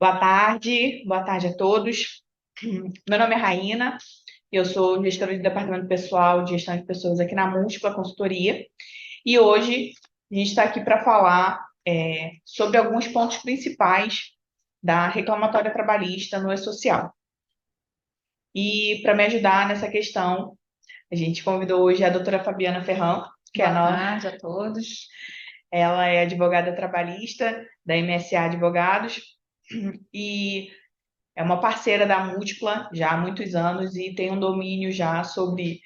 Boa tarde a todos. Meu nome é Raina, eu sou gestora do Departamento Pessoal de Gestão de Pessoas aqui na Múltipla Consultoria e hoje a gente está aqui para falar sobre alguns pontos principais da reclamatória trabalhista no E-Social. E para me ajudar nessa questão, a gente convidou hoje a doutora Fabiana Ferrão, que é Boa tarde a todos. ela é advogada trabalhista da MSA Advogados e é uma parceira da Múltipla já há muitos anos e tem um domínio já sobre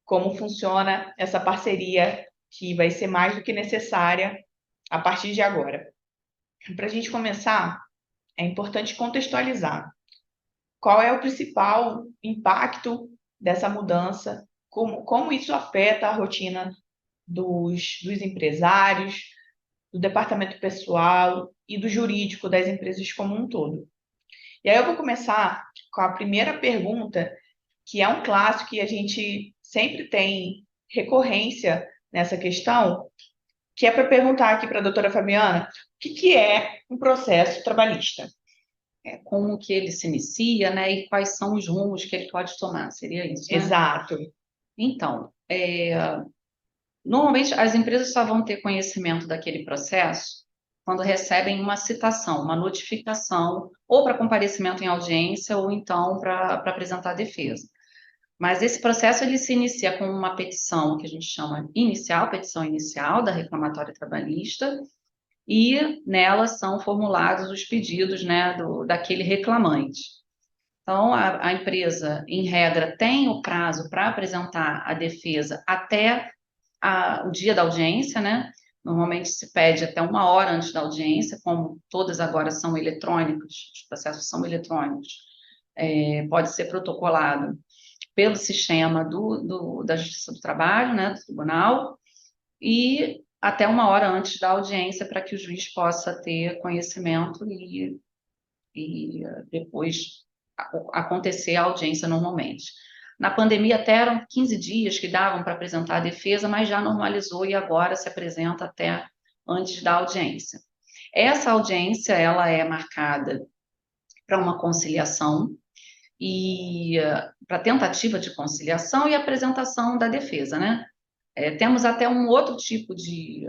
como funciona essa parceria que vai ser mais do que necessária a partir de agora. Para a gente começar, é importante contextualizar qual é o principal impacto dessa mudança, como isso afeta a rotina dos empresários, do departamento pessoal e do jurídico das empresas como um todo. E aí eu vou começar com a primeira pergunta, que é um clássico que a gente sempre tem recorrência nessa questão, que é para perguntar aqui para a doutora Fabiana, o que é um processo trabalhista? Como que ele se inicia, né? E quais são os rumos que ele pode tomar? Seria isso, né? Exato. Então, normalmente as empresas só vão ter conhecimento daquele processo quando recebem uma citação, uma notificação, ou para comparecimento em audiência, ou então para apresentar a defesa. Mas esse processo ele se inicia com uma petição que a gente chama inicial, petição inicial da reclamatória trabalhista, e nela são formulados os pedidos, né, daquele reclamante. Então, a empresa, em regra, tem o prazo para apresentar a defesa até o dia da audiência, né? Normalmente se pede até uma hora antes da audiência, como todas agora são eletrônicos, os processos são eletrônicos, pode ser protocolado pelo sistema da Justiça do Trabalho, né, do tribunal, e até uma hora antes da audiência para que o juiz possa ter conhecimento e depois acontecer a audiência normalmente. Na pandemia até eram 15 dias que davam para apresentar a defesa, mas já normalizou e agora se apresenta até antes da audiência. Essa audiência ela é marcada para uma conciliação e para tentativa de conciliação e apresentação da defesa, né? Temos até um outro tipo de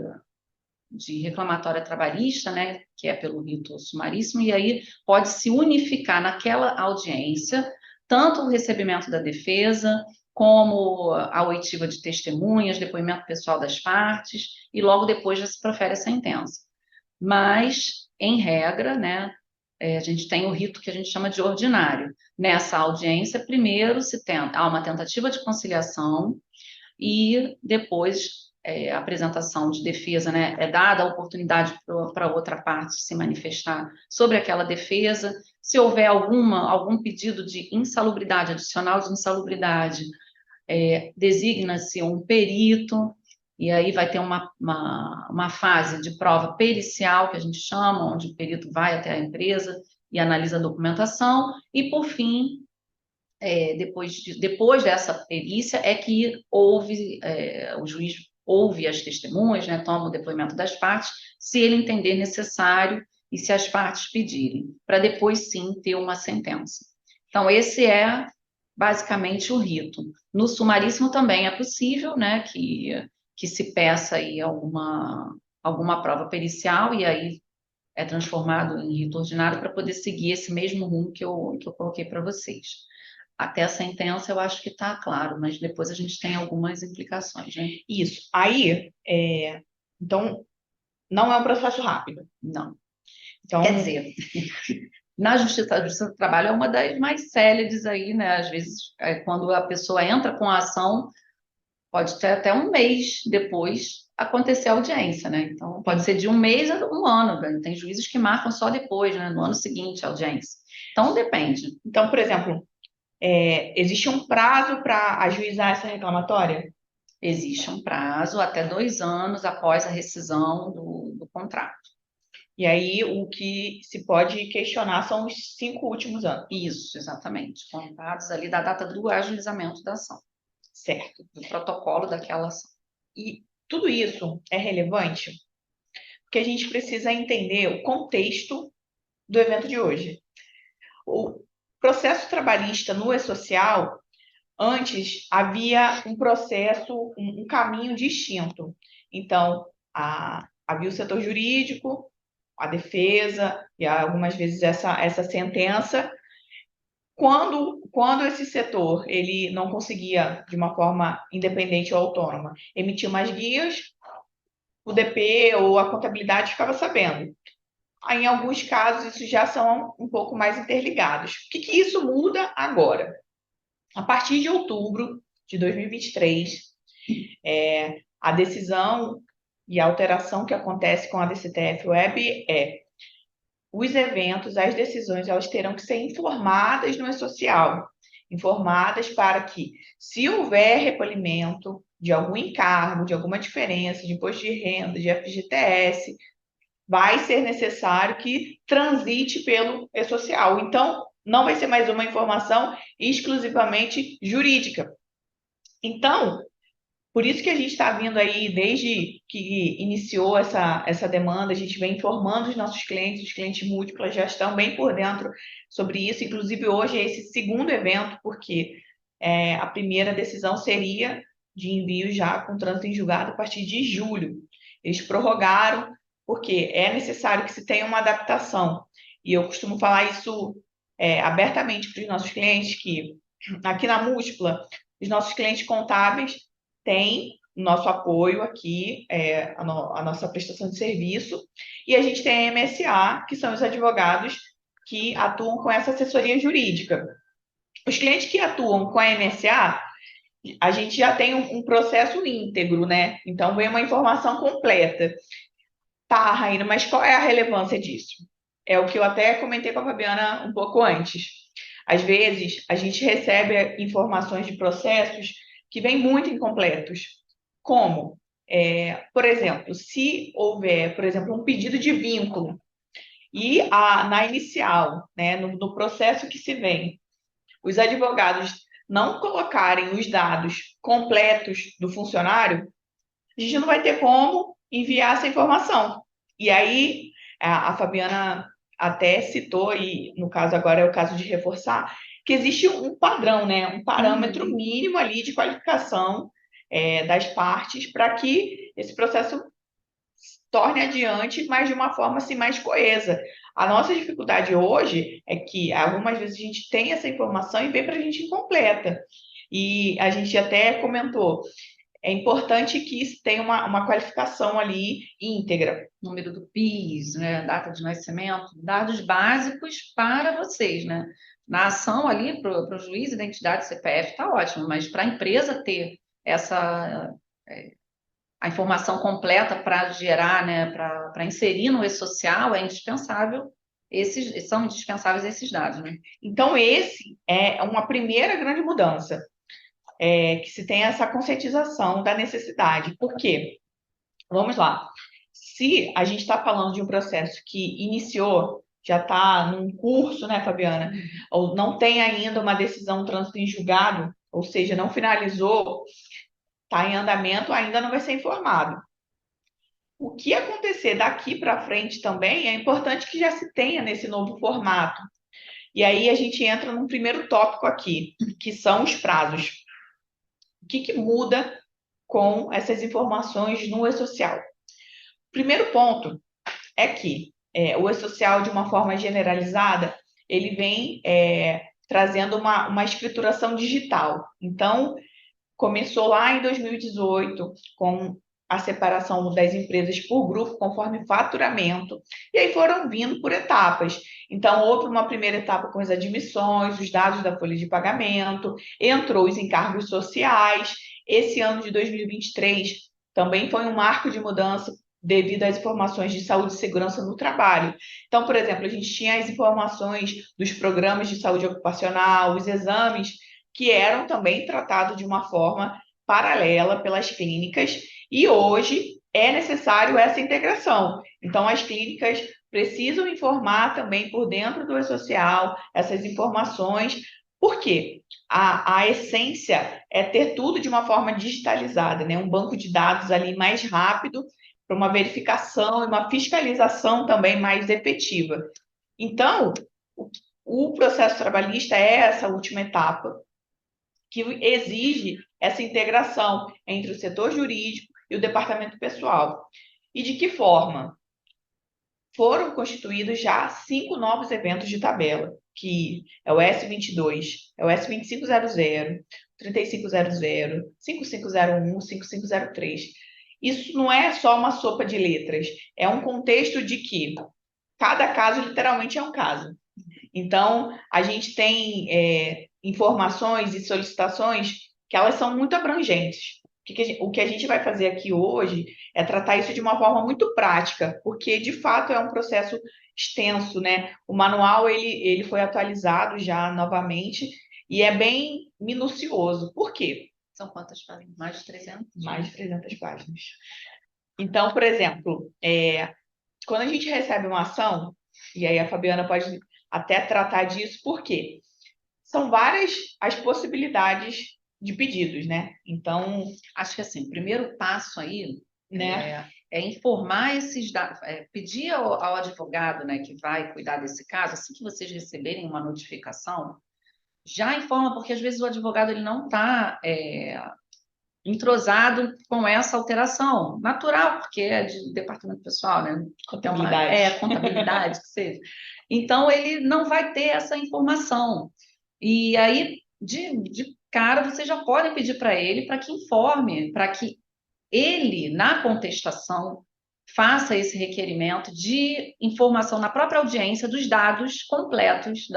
reclamatória trabalhista, né, que é pelo rito sumaríssimo, e aí pode se unificar naquela audiência tanto o recebimento da defesa, como a oitiva de testemunhas, depoimento pessoal das partes, e logo depois já se profere a sentença. Mas, em regra, né, a gente tem o rito que a gente chama de ordinário. Nessa audiência, primeiro há uma tentativa de conciliação, e depois a apresentação de defesa, né, é dada a oportunidade para outra parte se manifestar sobre aquela defesa. Se houver algum pedido de insalubridade, adicional de insalubridade, designa-se um perito, e aí vai ter uma fase de prova pericial, que a gente chama, onde o perito vai até a empresa e analisa a documentação, e por fim, depois dessa perícia é que o juiz ouve as testemunhas, né, toma o depoimento das partes, se ele entender necessário e se as partes pedirem, para depois sim ter uma sentença. Então, esse é basicamente o rito. No sumaríssimo também é possível, né, que se peça aí alguma prova pericial e aí é transformado em rito ordinário para poder seguir esse mesmo rumo que eu coloquei para vocês. Até a sentença eu acho que está claro, mas depois a gente tem algumas implicações, né? Isso. Aí, então, não é um processo rápido. Não. Quer Então, dizer, a Justiça do Trabalho é uma das mais céleres aí, né? Às vezes, quando a pessoa entra com a ação, pode ter até um mês depois acontecer a audiência, né? Então, pode sim. ser de um mês a um ano, né? Tem juízes que marcam só depois, né? No ano seguinte a audiência. Então, depende. Então, por exemplo, existe um prazo para ajuizar essa reclamatória? Existe um prazo até 2 anos após a rescisão do contrato. E aí o que se pode questionar são os 5 últimos anos. Isso, exatamente. Contados ali da data do ajuizamento da ação, Certo. do protocolo daquela ação. E tudo isso é relevante porque a gente precisa entender o contexto do evento de hoje. O processo trabalhista no e-social, antes havia um processo, um caminho distinto. Então, havia o setor jurídico, a defesa, e algumas vezes essa sentença. Quando esse setor ele não conseguia, de uma forma independente ou autônoma, emitir umas guias, o DP ou a contabilidade ficava sabendo. Aí, em alguns casos, isso já são um pouco mais interligados. O que isso muda agora? A partir de outubro de 2023, a decisão e a alteração que acontece com a DCTF Web os eventos, as decisões, elas terão que ser informadas no e-social, informadas para que, se houver recolhimento de algum encargo, de alguma diferença de imposto de renda, de FGTS, vai ser necessário que transite pelo e-social. Então, não vai ser mais uma informação exclusivamente jurídica. Então, por isso que a gente está vindo aí, desde que iniciou essa demanda, a gente vem informando os nossos clientes múltiplos já estão bem por dentro sobre isso. Inclusive, hoje é esse segundo evento, porque a primeira decisão seria de envio já com trânsito em julgado a partir de julho. Eles prorrogaram, porque é necessário que se tenha uma adaptação. E eu costumo falar isso abertamente para os nossos clientes, que aqui na Múltipla, os nossos clientes contábeis tem o nosso apoio aqui, a nossa prestação de serviço, e a gente tem a MSA, que são os advogados que atuam com essa assessoria jurídica. Os clientes que atuam com a MSA, a gente já tem um processo íntegro, né? Então, vem uma informação completa. Tá, Raína, mas qual é a relevância disso? É o que eu até comentei com a Fabiana um pouco antes. Às vezes, a gente recebe informações de processos que vêm muito incompletos. Como? Por exemplo, se houver, por exemplo, um pedido de vínculo e na inicial, né, no processo que se vem, os advogados não colocarem os dados completos do funcionário, a gente não vai ter como enviar essa informação. E aí, a Fabiana até citou, e no caso agora é o caso de reforçar, que existe um padrão, né? Um parâmetro mínimo ali de qualificação das partes para que esse processo torne adiante, mas de uma forma assim, mais coesa. A nossa dificuldade hoje é que algumas vezes a gente tem essa informação e vem para a gente incompleta. E a gente até comentou, é importante que tenha uma qualificação ali íntegra. Número do PIS, né, data de nascimento, dados básicos para vocês, né? Na ação ali, para o juiz, identidade, CPF, está ótimo, mas para a empresa ter a informação completa para gerar, né, para inserir no e-social, é indispensável, são indispensáveis esses dados, né? Então, esse é uma primeira grande mudança. Que se tenha essa conscientização da necessidade. Por quê? Vamos lá. Se a gente está falando de um processo que iniciou, já está num curso, né, Fabiana? Ou não tem ainda uma decisão trânsito em julgado, ou seja, não finalizou, está em andamento, ainda não vai ser informado. O que acontecer daqui para frente também é importante que já se tenha nesse novo formato. E aí a gente entra num primeiro tópico aqui, que são os prazos. O que muda com essas informações no e-social? Primeiro ponto é que o e-social, de uma forma generalizada, ele vem trazendo uma escrituração digital. Então, começou lá em 2018 com a separação das empresas por grupo, conforme faturamento, e aí foram vindo por etapas. Então, houve uma primeira etapa com as admissões, os dados da folha de pagamento, entrou os encargos sociais. Esse ano de 2023 também foi um marco de mudança devido às informações de saúde e segurança no trabalho. Então, por exemplo, a gente tinha as informações dos programas de saúde ocupacional, os exames, que eram também tratados de uma forma paralela pelas clínicas, e hoje é necessário essa integração. Então, as clínicas precisam informar também por dentro do e-social essas informações, porque a essência é ter tudo de uma forma digitalizada, né? Um banco de dados ali mais rápido, para uma verificação e uma fiscalização também mais efetiva. Então, o processo trabalhista é essa última etapa que exige essa integração entre o setor jurídico e o departamento pessoal. E de que forma? Foram constituídos já 5 novos eventos de tabela, que é o S22, é o S2500, 3500, 5501, 5503. Isso não é só uma sopa de letras, é um contexto de que cada caso literalmente é um caso. Então, a gente tem informações e solicitações que elas são muito abrangentes. O que a gente vai fazer aqui hoje é tratar isso de uma forma muito prática, porque de fato é um processo extenso, né? O manual ele foi atualizado já novamente e é bem minucioso. Por quê? São quantas páginas? Mais de 300? Mais de 300 páginas. Então, por exemplo, quando a gente recebe uma ação, e aí a Fabiana pode até tratar disso, por quê? São várias as possibilidades de pedidos, né? Então, Acho que assim, o primeiro passo aí né? é informar esses dados, pedir ao advogado, né, que vai cuidar desse caso, assim que vocês receberem uma notificação, já informa, porque às vezes o advogado ele não está entrosado com essa alteração. Natural, porque é de departamento pessoal, né? Contabilidade. Contabilidade, que seja. Então, ele não vai ter essa informação. E aí, de cara, vocês já podem pedir para ele para que informe, para que ele, na contestação, faça esse requerimento de informação na própria audiência dos dados completos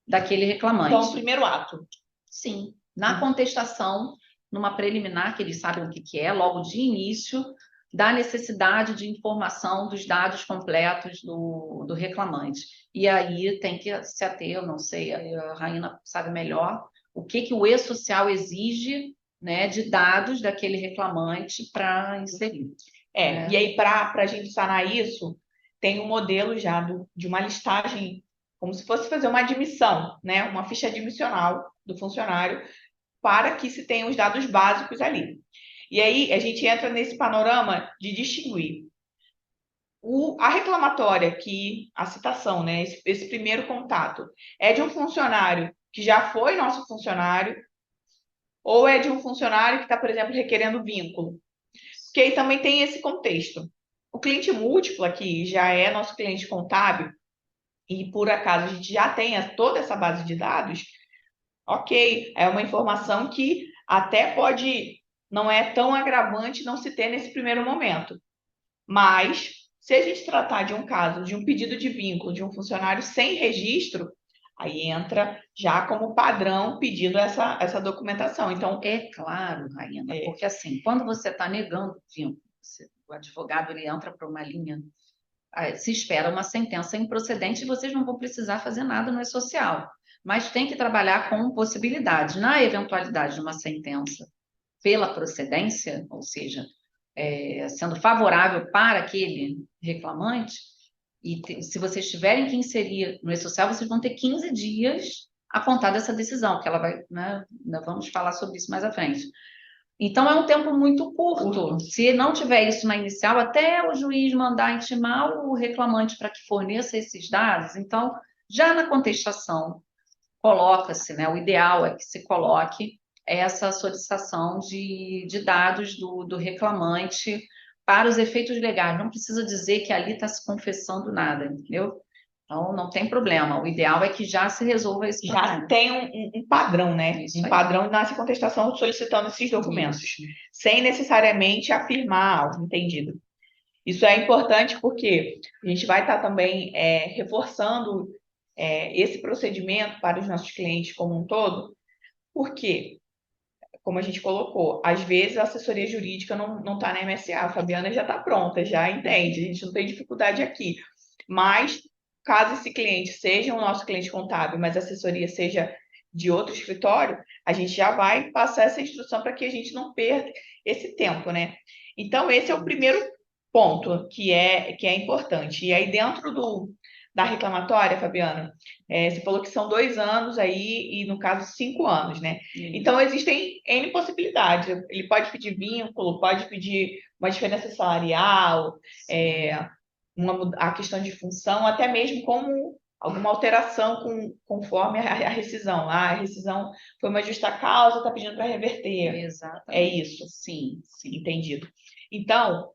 daquele reclamante. Então, o primeiro ato. Sim, na contestação, numa preliminar, que eles sabem o que é, logo de início, da necessidade de informação dos dados completos do reclamante. E aí tem que se ater, eu não sei, a Raina sabe melhor, o que o E-Social exige, né, de dados daquele reclamante para inserir. E aí, para a gente sanar isso, tem um modelo já de uma listagem, como se fosse fazer uma admissão, né? Uma ficha admissional do funcionário, para que se tenha os dados básicos ali. E aí, a gente entra nesse panorama de distinguir a reclamatória, a citação, né? Esse primeiro contato, é de um funcionário que já foi nosso funcionário, ou é de um funcionário que está, por exemplo, requerendo vínculo. Porque aí também tem esse contexto. O cliente múltiplo aqui já é nosso cliente contábil, e por acaso a gente já tem toda essa base de dados, ok, é uma informação que até pode, não é tão agravante não se ter nesse primeiro momento. Mas, se a gente tratar de um caso, de um pedido de vínculo de um funcionário sem registro, aí entra já como padrão pedindo essa documentação. Então, é claro, Raina, porque assim, quando você está negando vínculo, o advogado ele entra para uma linha, se espera uma sentença improcedente e vocês não vão precisar fazer nada no E-Social, mas tem que trabalhar com possibilidades. Na eventualidade de uma sentença pela procedência, ou seja, sendo favorável para aquele reclamante, e se vocês tiverem que inserir no E-Social, vocês vão ter 15 dias a contar dessa decisão, que ela vai, né, vamos falar sobre isso mais à frente. Então, é um tempo muito curto. Se não tiver isso na inicial, até o juiz mandar intimar o reclamante para que forneça esses dados, então, já na contestação, coloca-se, né, o ideal é que se coloque essa solicitação de dados do reclamante para os efeitos legais. Não precisa dizer que ali está se confessando nada, entendeu? Então, não tem problema. O ideal é que já se resolva esse problema. Já tem um padrão, né? Isso um aí. padrão nessa contestação solicitando esses documentos, Isso. sem necessariamente afirmar algo, entendido. Isso é importante porque a gente vai estar também reforçando esse procedimento para os nossos clientes como um todo, porque, como a gente colocou, às vezes a assessoria jurídica não está na MSA, a Fabiana já está pronta, já entende, a gente não tem dificuldade aqui. Mas, caso esse cliente seja o nosso cliente contábil, mas a assessoria seja de outro escritório, a gente já vai passar essa instrução para que a gente não perca esse tempo, né? Então, esse é o primeiro ponto que é importante. E aí, dentro da reclamatória, Fabiana, você falou que são 2 anos aí, e no caso, 5 anos, né? Então, existem N possibilidades. Ele pode pedir vínculo, pode pedir uma diferença salarial, a questão de função, até mesmo como alguma alteração conforme a rescisão. Ah, a rescisão foi uma justa causa, está pedindo para reverter. Exatamente. É isso. Sim, sim. Entendido. Então,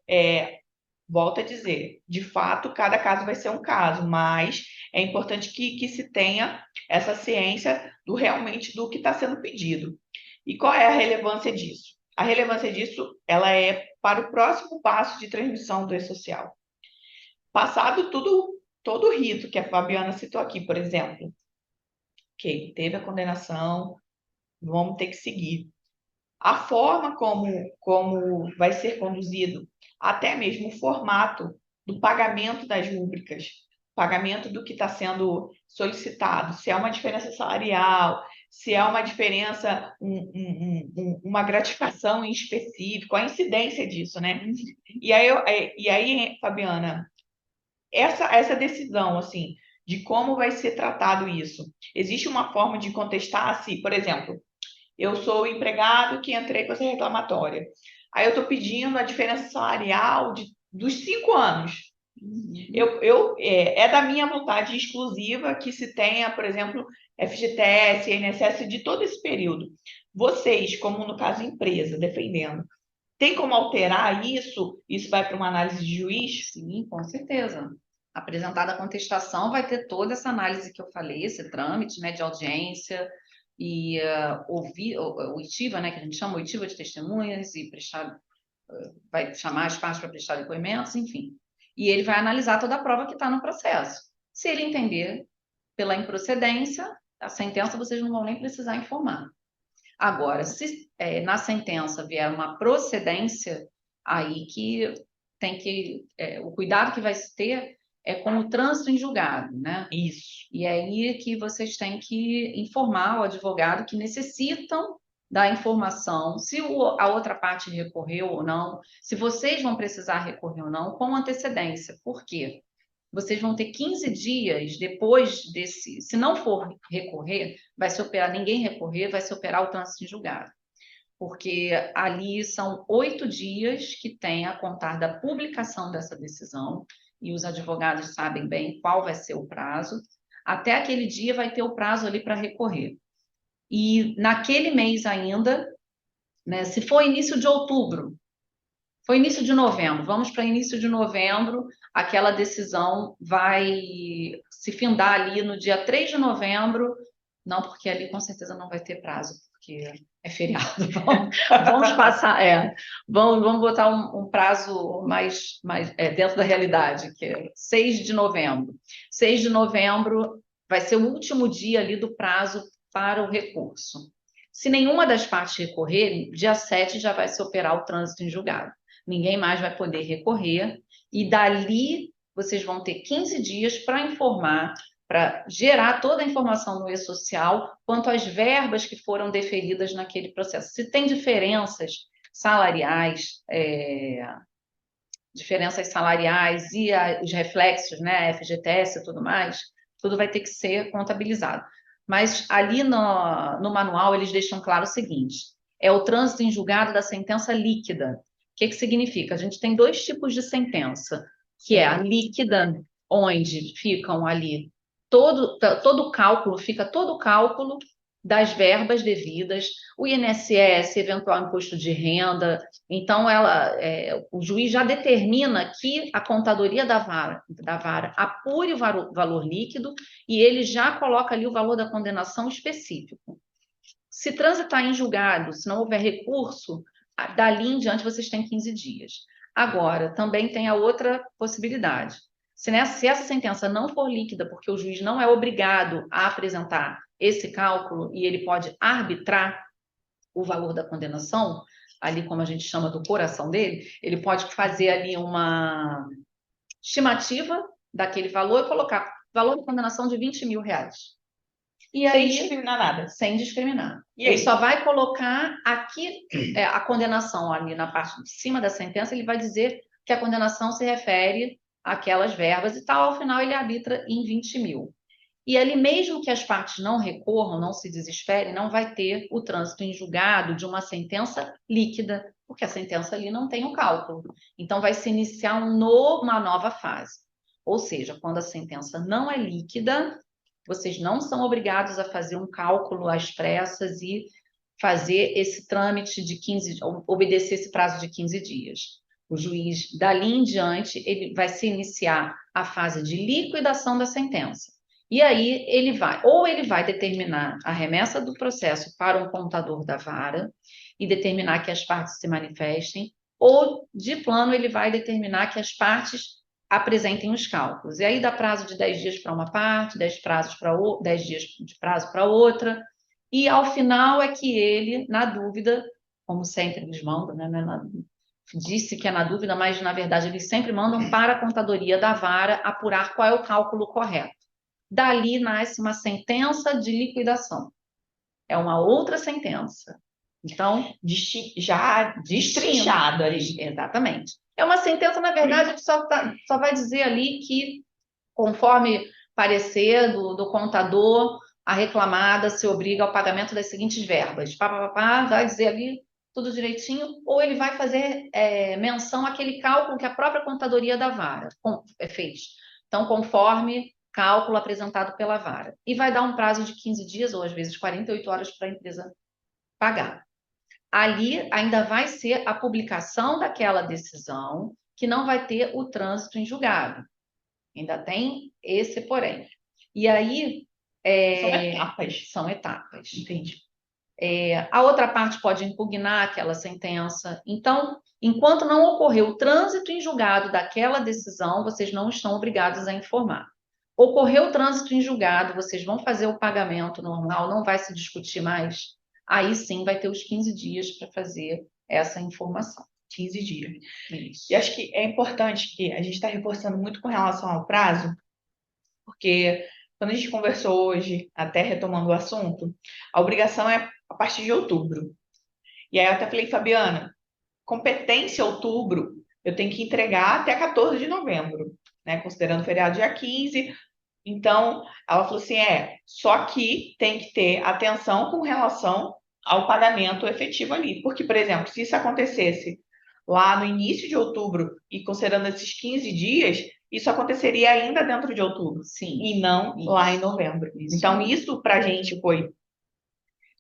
volto a dizer, de fato, cada caso vai ser um caso, mas é importante que se tenha essa ciência realmente do que está sendo pedido. E qual é a relevância disso? A relevância disso, ela é para o próximo passo de transmissão do e-social. Passado todo o rito que a Fabiana citou aqui, por exemplo, ok, teve a condenação, vamos ter que seguir. A forma como vai ser conduzido, até mesmo o formato do pagamento das rúbricas, pagamento do que está sendo solicitado, se é uma diferença salarial, se é uma diferença, uma gratificação em específico, a incidência disso, né? E aí, Fabiana, essa decisão, assim, de como vai ser tratado isso, existe uma forma de contestar se, por exemplo, eu sou o empregado que entrei com essa reclamatória. Aí eu estou pedindo a diferença salarial dos 5 anos. É da minha vontade exclusiva que se tenha, por exemplo, FGTS, INSS de todo esse período. Vocês, como no caso empresa, defendendo, tem como alterar isso? Isso vai para uma análise de juiz? Sim, com certeza. Apresentada a contestação, vai ter toda essa análise que eu falei, esse trâmite, né, de audiência e oitiva, né, que a gente chama oitiva de testemunhas e prestar, vai chamar as partes para prestar depoimentos, enfim. E ele vai analisar toda a prova que está no processo. Se ele entender pela improcedência, a sentença vocês não vão nem precisar informar. Agora, se na sentença vier uma procedência, aí que tem que... o cuidado que vai se ter é com o trânsito em julgado, né? Isso. E é aí que vocês têm que informar o advogado que necessitam da informação, se a outra parte recorreu ou não, se vocês vão precisar recorrer ou não, com antecedência. Por quê? Vocês vão ter 15 dias depois desse, se não for recorrer, vai se operar, ninguém recorrer, vai se operar o trânsito em julgado. Porque ali são 8 dias que tem a contar da publicação dessa decisão, e os advogados sabem bem qual vai ser o prazo. Até aquele dia vai ter o prazo ali para recorrer. E naquele mês ainda, né, se for início de outubro, foi início de novembro, vamos para início de novembro, aquela decisão vai se findar ali no dia 3 de novembro, não, porque ali com certeza não vai ter prazo, porque é feriado, vamos passar, vamos botar um prazo mais dentro da realidade, que é 6 de novembro. 6 de novembro vai ser o último dia ali do prazo para o recurso. Se nenhuma das partes recorrer, dia 7 já vai se operar o trânsito em julgado. Ninguém mais vai poder recorrer, e dali vocês vão ter 15 dias para informar, para gerar toda a informação no e-social quanto às verbas que foram deferidas naquele processo. Se tem diferenças salariais, e os reflexos, né, FGTS e tudo mais, tudo vai ter que ser contabilizado. Mas ali no manual eles deixam claro o seguinte: é o trânsito em julgado da sentença líquida. O que significa? A gente tem 2 tipos de sentença, que é a líquida, onde ficam ali todo o cálculo, fica todo o cálculo das verbas devidas, o INSS, eventual imposto de renda. Então, o juiz já determina que a contadoria da vara apure o valor líquido, e ele já coloca ali o valor da condenação específico. Se transitar em julgado, se não houver recurso, dali em diante vocês têm 15 dias. Agora, também tem a outra possibilidade. Se essa sentença não for líquida, porque o juiz não é obrigado a apresentar esse cálculo e ele pode arbitrar o valor da condenação, ali como a gente chama do coração dele, ele pode fazer ali uma estimativa daquele valor e colocar valor de condenação de R$20 mil. E sem aí, discriminar nada. Sem discriminar. E ele aí? só vai colocar aqui a condenação ali na parte de cima da sentença, ele vai dizer que a condenação se refere àquelas verbas e tal, ao final ele arbitra em 20 mil. E ali, mesmo que as partes não recorram, não se desesperem, não vai ter o trânsito em julgado de uma sentença líquida, porque a sentença ali não tem o cálculo. Então, vai se iniciar uma nova fase. Ou seja, quando a sentença não é líquida, vocês não são obrigados a fazer um cálculo às pressas e fazer esse trâmite de 15, obedecer esse prazo de 15 dias. O juiz, dali em diante, ele vai se iniciar a fase de liquidação da sentença. E aí ele vai determinar a remessa do processo para um contador da vara e determinar que as partes se manifestem, ou de plano ele vai determinar que as partes apresentem os cálculos. E aí dá prazo de 10 dias para uma parte, 10 dias de prazo para outra, e ao final é que ele, na dúvida, como sempre eles mandam, né? Disse que é na dúvida, mas na verdade eles sempre mandam para a contadoria da vara apurar qual é o cálculo correto. Dali nasce uma sentença de liquidação. É uma outra sentença. Então, já destrinchado ali. Exatamente. É uma sentença, na verdade, que só vai dizer ali que, conforme parecer do contador, a reclamada se obriga ao pagamento das seguintes verbas. Vai dizer ali tudo direitinho, ou ele vai fazer menção àquele cálculo que a própria contadoria da vara fez. Então, conforme cálculo apresentado pela vara. E vai dar um prazo de 15 dias, ou às vezes 48 horas para a empresa pagar. Ali ainda vai ser a publicação daquela decisão, que não vai ter o trânsito em julgado. Ainda tem esse porém. E aí... São etapas. São etapas. Entendi. A outra parte pode impugnar aquela sentença. Então, enquanto não ocorreu o trânsito em julgado daquela decisão, vocês não estão obrigados a informar. Ocorreu o trânsito em julgado, vocês vão fazer o pagamento normal, não vai se discutir mais. Aí sim vai ter os 15 dias para fazer essa informação. 15 dias. Isso. E acho que é importante que a gente está reforçando muito com relação ao prazo, porque quando a gente conversou hoje, até retomando o assunto, a obrigação é a partir de outubro. E aí eu até falei, Fabiana, competência outubro, eu tenho que entregar até 14 de novembro, né? Considerando o feriado dia 15. Então, ela falou assim, só que tem que ter atenção com relação ao pagamento efetivo ali. Porque, por exemplo, se isso acontecesse lá no início de outubro e considerando esses 15 dias, isso aconteceria ainda dentro de outubro. Sim. E não Isso. lá em novembro. Isso. Então, isso para a gente foi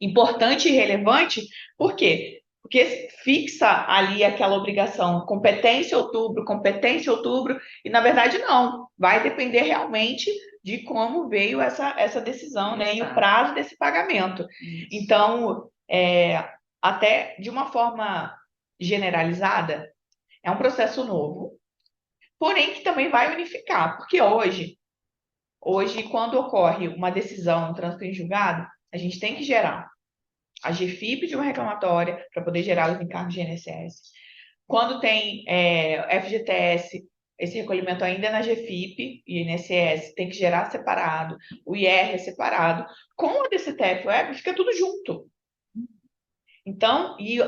importante e relevante, por quê? Porque fixa ali aquela obrigação, competência outubro, e na verdade não, vai depender realmente de como veio essa decisão, né, e o prazo desse pagamento. Isso. Então, até de uma forma generalizada, é um processo novo, porém que também vai unificar, porque hoje, quando ocorre uma decisão, um trânsito em julgado, a gente tem que gerar a GFIP de uma reclamatória para poder gerar os encargos de INSS. Quando tem FGTS, esse recolhimento ainda é na GFIP e INSS tem que gerar separado, o IR é separado. Com a DCTF Web fica tudo junto. Então, e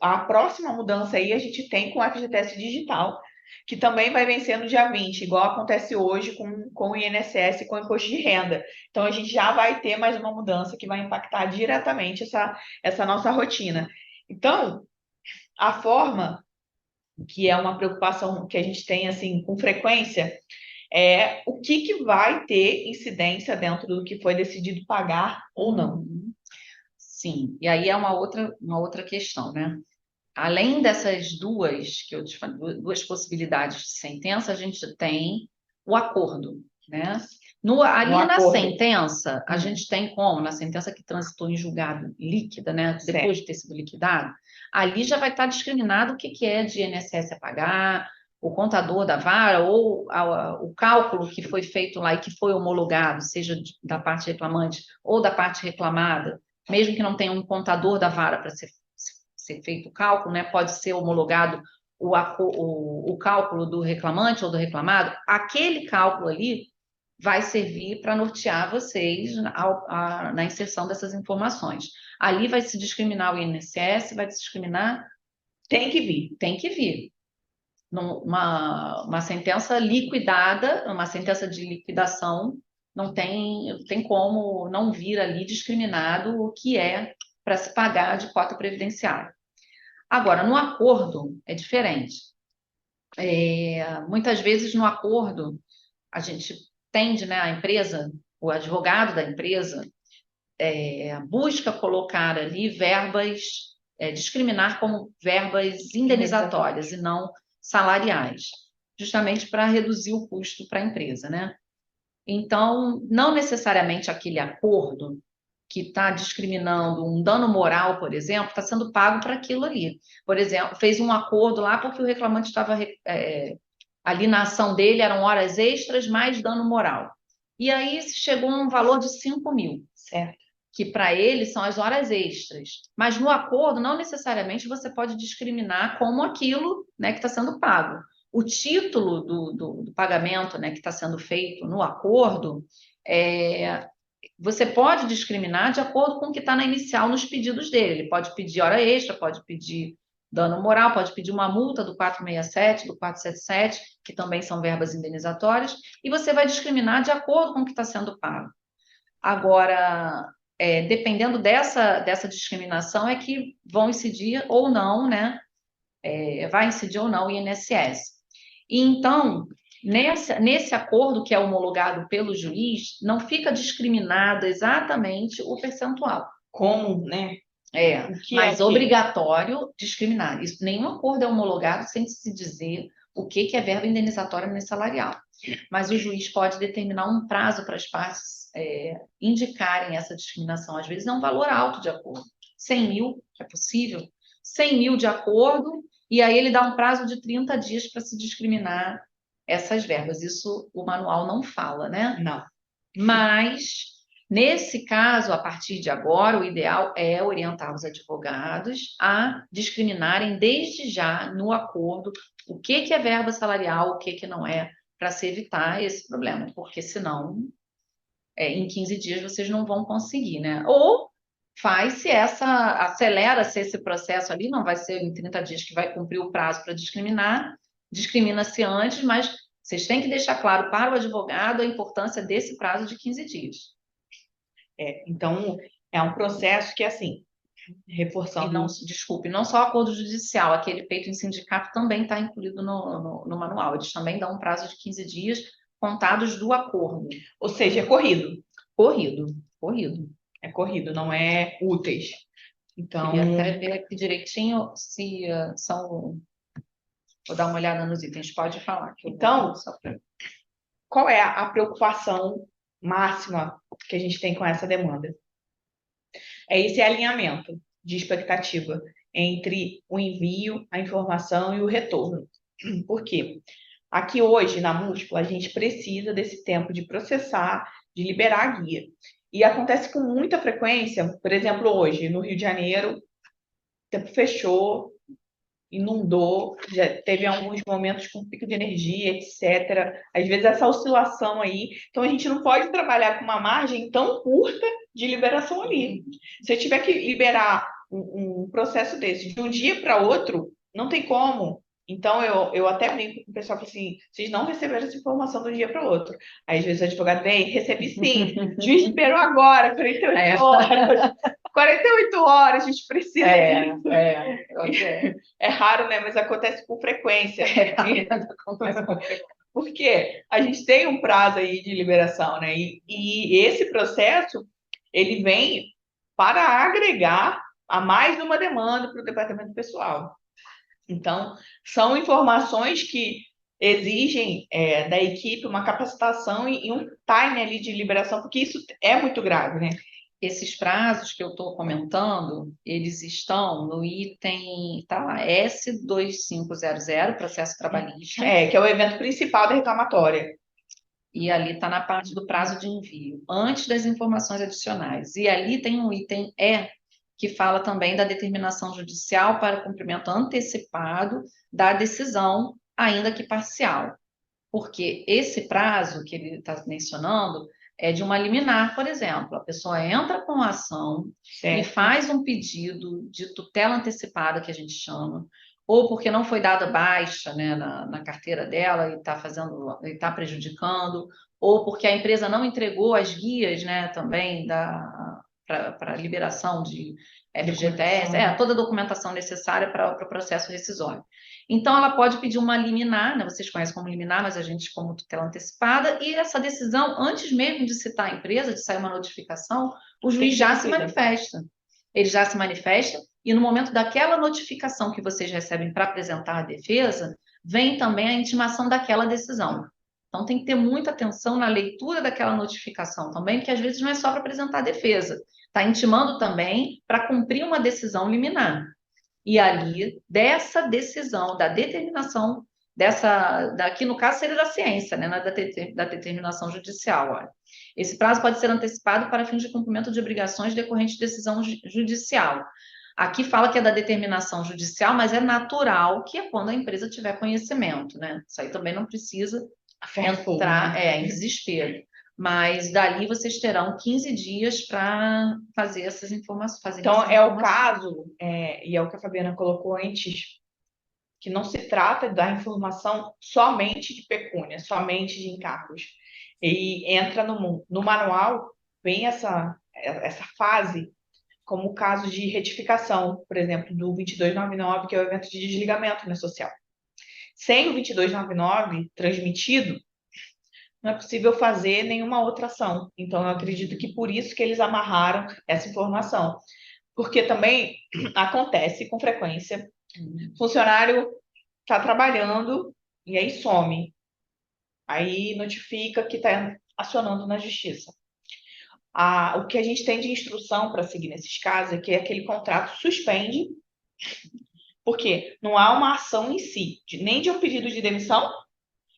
a próxima mudança aí a gente tem com o FGTS digital, que também vai vencer no dia 20, igual acontece hoje com o INSS e com o imposto de renda. Então, a gente já vai ter mais uma mudança que vai impactar diretamente essa nossa rotina. Então, a forma, que é uma preocupação que a gente tem assim com frequência, é o que vai ter incidência dentro do que foi decidido pagar ou não. Sim, e aí é uma outra questão, né? Além dessas duas que eu te falei, duas possibilidades de sentença, a gente tem o acordo, né? Na sentença, a gente tem como, na sentença que transitou em julgado líquida, né? Depois de ter sido liquidado, ali já vai estar discriminado o que é de INSS a pagar, o contador da vara ou o cálculo que foi feito lá e que foi homologado, seja da parte reclamante ou da parte reclamada, mesmo que não tenha um contador da vara para ser feito o cálculo, né? Pode ser homologado o cálculo do reclamante ou do reclamado, aquele cálculo ali vai servir para nortear vocês na inserção dessas informações. Ali vai se discriminar o INSS, vai se discriminar... Tem que vir. Tem que vir. Uma sentença liquidada, uma sentença de liquidação, não tem como não vir ali discriminado o que é para se pagar de cota previdenciária. Agora, no acordo é diferente. Muitas vezes no acordo a gente tende, né, a empresa, o advogado da empresa, busca colocar ali verbas, discriminar como verbas indenizatórias e não salariais, justamente para reduzir o custo para a empresa, né? Então, não necessariamente aquele acordo que está discriminando um dano moral, por exemplo, está sendo pago para aquilo ali. Por exemplo, fez um acordo lá porque o reclamante estava ali na ação dele, eram horas extras mais dano moral. E aí chegou a um valor de 5.000. Certo. Que para ele são as horas extras. Mas no acordo, não necessariamente você pode discriminar como aquilo, né, que está sendo pago. O título do pagamento, né, que está sendo feito no acordo, você pode discriminar de acordo com o que está na inicial nos pedidos dele. Ele pode pedir hora extra, pode pedir dano moral, pode pedir uma multa do 467, do 477, que também são verbas indenizatórias, e você vai discriminar de acordo com o que está sendo pago. Agora, dependendo dessa discriminação, é que vão incidir ou não, né? Vai incidir ou não o INSS. E então, nesse acordo que é homologado pelo juiz, não fica discriminado exatamente o percentual. Como, né? Mas obrigatório discriminar. Isso, nenhum acordo é homologado sem se dizer o que é verba indenizatória nem salarial. Mas o juiz pode determinar um prazo para as partes indicarem essa discriminação. Às vezes é um valor alto de acordo. 100 mil é possível. 100 mil de acordo, e aí ele dá um prazo de 30 dias para se discriminar essas verbas. Isso o manual não fala, né? Não. Mas, nesse caso, a partir de agora, o ideal é orientar os advogados a discriminarem desde já no acordo o que é verba salarial, o que não é, para se evitar esse problema, porque senão, em 15 dias vocês não vão conseguir, né? Ou acelera-se esse processo ali, não vai ser em 30 dias que vai cumprir o prazo para discriminar, discrimina-se antes, mas vocês têm que deixar claro para o advogado a importância desse prazo de 15 dias. Então, é um processo que, assim, reforçando... não só o acordo judicial, aquele feito em sindicato também está incluído no manual. Eles também dão um prazo de 15 dias contados do acordo. Ou seja, é corrido. Corrido. É corrido, não é úteis. Então... Queria até ver aqui direitinho se são... Vou dar uma olhada nos itens, pode falar. Então, qual é a preocupação máxima que a gente tem com essa demanda? É esse alinhamento de expectativa entre o envio, a informação e o retorno. Por quê? Aqui hoje, na múltipla, a gente precisa desse tempo de processar, de liberar a guia. E acontece com muita frequência, por exemplo, hoje, no Rio de Janeiro, o tempo fechou, inundou, já teve alguns momentos com pico de energia, etc. Às vezes essa oscilação aí. Então a gente não pode trabalhar com uma margem tão curta de liberação ali. Se eu tiver que liberar um processo desse de um dia para outro, não tem como. Então eu até brinco com o pessoal assim, vocês não receberam essa informação de um dia para o outro. Aí às vezes o advogado vem, recebi sim, o juiz esperou agora, 48 horas. 48 horas, a gente precisa. É raro, né? Mas acontece com frequência. Porque a gente tem um prazo aí de liberação, né? E esse processo, ele vem para agregar a mais uma demanda para o departamento pessoal. Então, são informações que exigem da equipe uma capacitação e um time ali de liberação, porque isso é muito grave, né? Esses prazos que eu estou comentando, eles estão no item, tá lá, S2500, processo trabalhista. Que é o evento principal da reclamatória. E ali está na parte do prazo de envio, antes das informações adicionais. E ali tem um item E, que fala também da determinação judicial para cumprimento antecipado da decisão, ainda que parcial. Porque esse prazo que ele está mencionando é de uma liminar, por exemplo. A pessoa entra com a ação e faz um pedido de tutela antecipada, que a gente chama, ou porque não foi dada baixa, né, na carteira dela e está prejudicando, ou porque a empresa não entregou as guias, né, também para liberação de FGTS, Documentação. toda a documentação necessária para o processo rescisório. Então, ela pode pedir uma liminar, né? Vocês conhecem como liminar, mas a gente como tutela antecipada, e essa decisão, antes mesmo de citar a empresa, de sair uma notificação, o Tem que juiz ser já se cumprida. manifesta. Ele já se manifesta, e no momento daquela notificação que vocês recebem para apresentar a defesa, vem também a intimação daquela decisão. Então, tem que ter muita atenção na leitura daquela notificação também, porque às vezes não é só para apresentar a defesa, está intimando também para cumprir uma decisão liminar. E ali, dessa decisão, da determinação, daqui no caso seria da ciência, né, da determinação judicial. Olha. Esse prazo pode ser antecipado para fins de cumprimento de obrigações decorrentes de decisão judicial. Aqui fala que é da determinação judicial, mas é natural que é quando a empresa tiver conhecimento, né? Isso aí também não precisa entrar em desespero. Mas dali vocês terão 15 dias para fazer essas informações. Então, é o caso, e é o que a Fabiana colocou antes, que não se trata da informação somente de pecúnia, somente de encargos. E entra no manual, vem essa fase, como o caso de retificação, por exemplo, do 2299, que é o evento de desligamento, né, social. Sem o 2299 transmitido, não é possível fazer nenhuma outra ação. Então, eu acredito que por isso que eles amarraram essa informação. Porque também acontece com frequência, funcionário está trabalhando e aí some. Aí notifica que está acionando na justiça. O que a gente tem de instrução para seguir nesses casos é que aquele contrato suspende, porque não há uma ação em si, nem de um pedido de demissão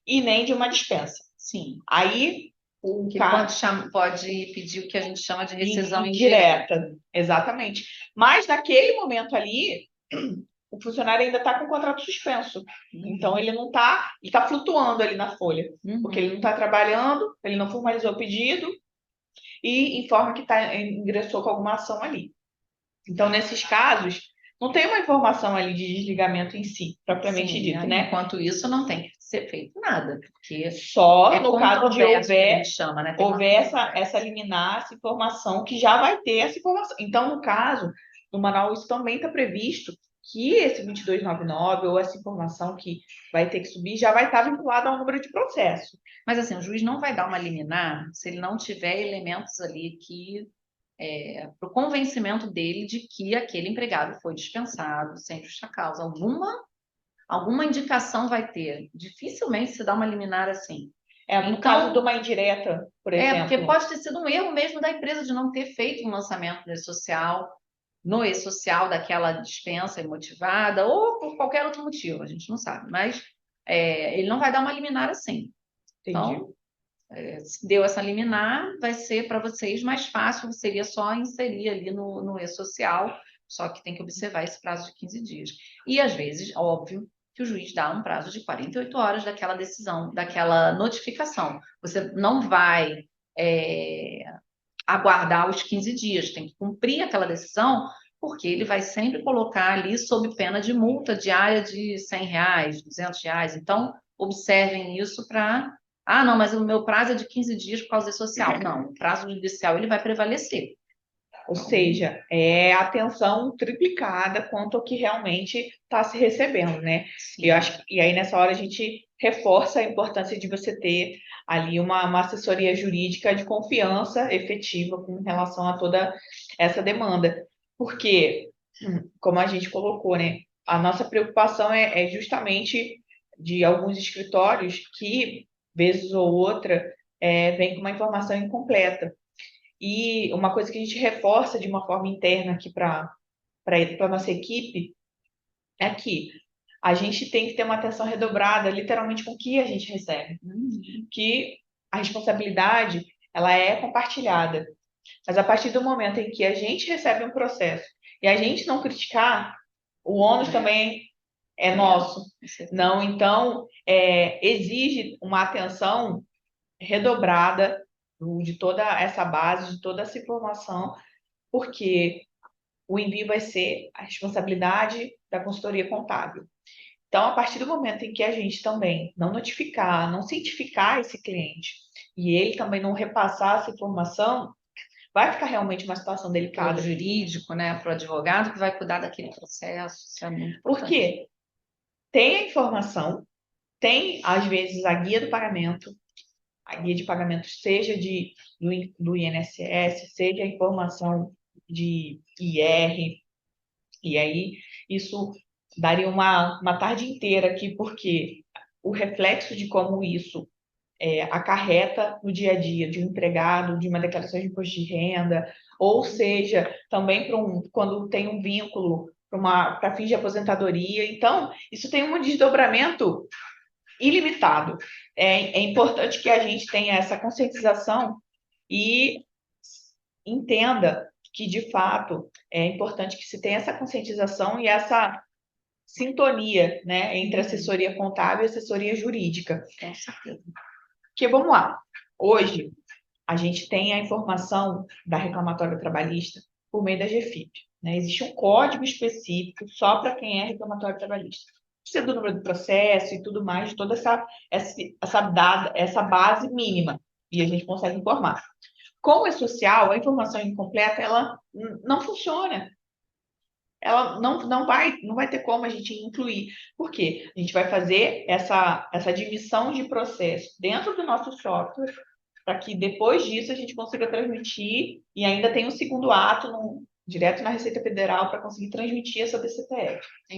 e nem de uma dispensa. Sim. Aí o que cara pode pedir o que a gente chama de rescisão indireta. Exatamente. Mas naquele momento ali, o funcionário ainda está com o contrato suspenso. Então ele não está, ele está flutuando ali na folha, porque ele não está trabalhando, ele não formalizou o pedido e informa que ingressou com alguma ação ali. Então, nesses casos, não tem uma informação ali de desligamento em si, propriamente dito, né? Enquanto isso, não tem que ser feito nada, porque só no caso de houver essa liminar, essa informação, que já vai ter essa informação. Então, no caso, no manual, isso também está previsto que esse 2299 ou essa informação que vai ter que subir já vai estar vinculada ao número de processo. Mas assim, o juiz não vai dar uma liminar se ele não tiver elementos ali que para o convencimento dele de que aquele empregado foi dispensado sem justa causa. Alguma indicação vai ter. Dificilmente se dá uma liminar assim. No caso de uma indireta, por exemplo. Porque pode ter sido um erro mesmo da empresa de não ter feito um lançamento no e-social daquela dispensa imotivada, ou por qualquer outro motivo, a gente não sabe. Mas ele não vai dar uma liminar assim. Entendi. Então, se deu essa liminar, vai ser para vocês mais fácil, seria só inserir ali no e-social, só que tem que observar esse prazo de 15 dias. E às vezes, óbvio, que o juiz dá um prazo de 48 horas daquela decisão, daquela notificação. Você não vai aguardar os 15 dias, tem que cumprir aquela decisão, porque ele vai sempre colocar ali sob pena de multa diária de R$ 100, R$ 200. Então, observem isso para não, mas o meu prazo é de 15 dias por causa social. Não, o prazo judicial ele vai prevalecer. Ou seja, é atenção triplicada quanto ao que realmente está se recebendo, né? Eu acho e aí nessa hora a gente reforça a importância de você ter ali uma assessoria jurídica de confiança efetiva com relação a toda essa demanda. Porque, como a gente colocou, né? A nossa preocupação é justamente de alguns escritórios que, vez ou outra, vem com uma informação incompleta. E uma coisa que a gente reforça de uma forma interna aqui para a nossa equipe é que a gente tem que ter uma atenção redobrada, literalmente, com o que a gente recebe. Que a responsabilidade, ela é compartilhada. Mas a partir do momento em que a gente recebe um processo e a gente não criticar, o ônus também é nosso. Não, então, exige uma atenção redobrada de toda essa base, de toda essa informação, porque o envio vai ser a responsabilidade da consultoria contábil. Então, a partir do momento em que a gente também não notificar, não cientificar esse cliente, e ele também não repassar essa informação, vai ficar realmente uma situação Para o delicada. jurídico, né? Para o advogado que vai cuidar daquele processo, isso é muito Por importante. quê? Tem a informação, tem, às vezes, a guia do pagamento, a guia de pagamento seja do INSS, seja a informação de IR, e aí isso daria uma tarde inteira aqui, porque o reflexo de como isso acarreta no dia a dia de um empregado, de uma declaração de imposto de renda, ou seja, também quando tem um vínculo para fins de aposentadoria. Então, isso tem um desdobramento ilimitado. É importante que a gente tenha essa conscientização e entenda que, de fato, é importante que se tenha essa conscientização e essa sintonia, né, entre assessoria contábil e assessoria jurídica. Com certeza. Porque, vamos lá, hoje a gente tem a informação da reclamatória trabalhista por meio da GFIP, né? Existe um código específico só para quem é reclamatório trabalhista. Precisa do número do processo e tudo mais, toda essa base mínima, e a gente consegue informar. Como é social, a informação incompleta, ela não funciona. Ela não vai ter como a gente incluir. Por quê? A gente vai fazer essa admissão de processo dentro do nosso software, para que depois disso a gente consiga transmitir e ainda tem um segundo ato direto na Receita Federal para conseguir transmitir essa DCTF. É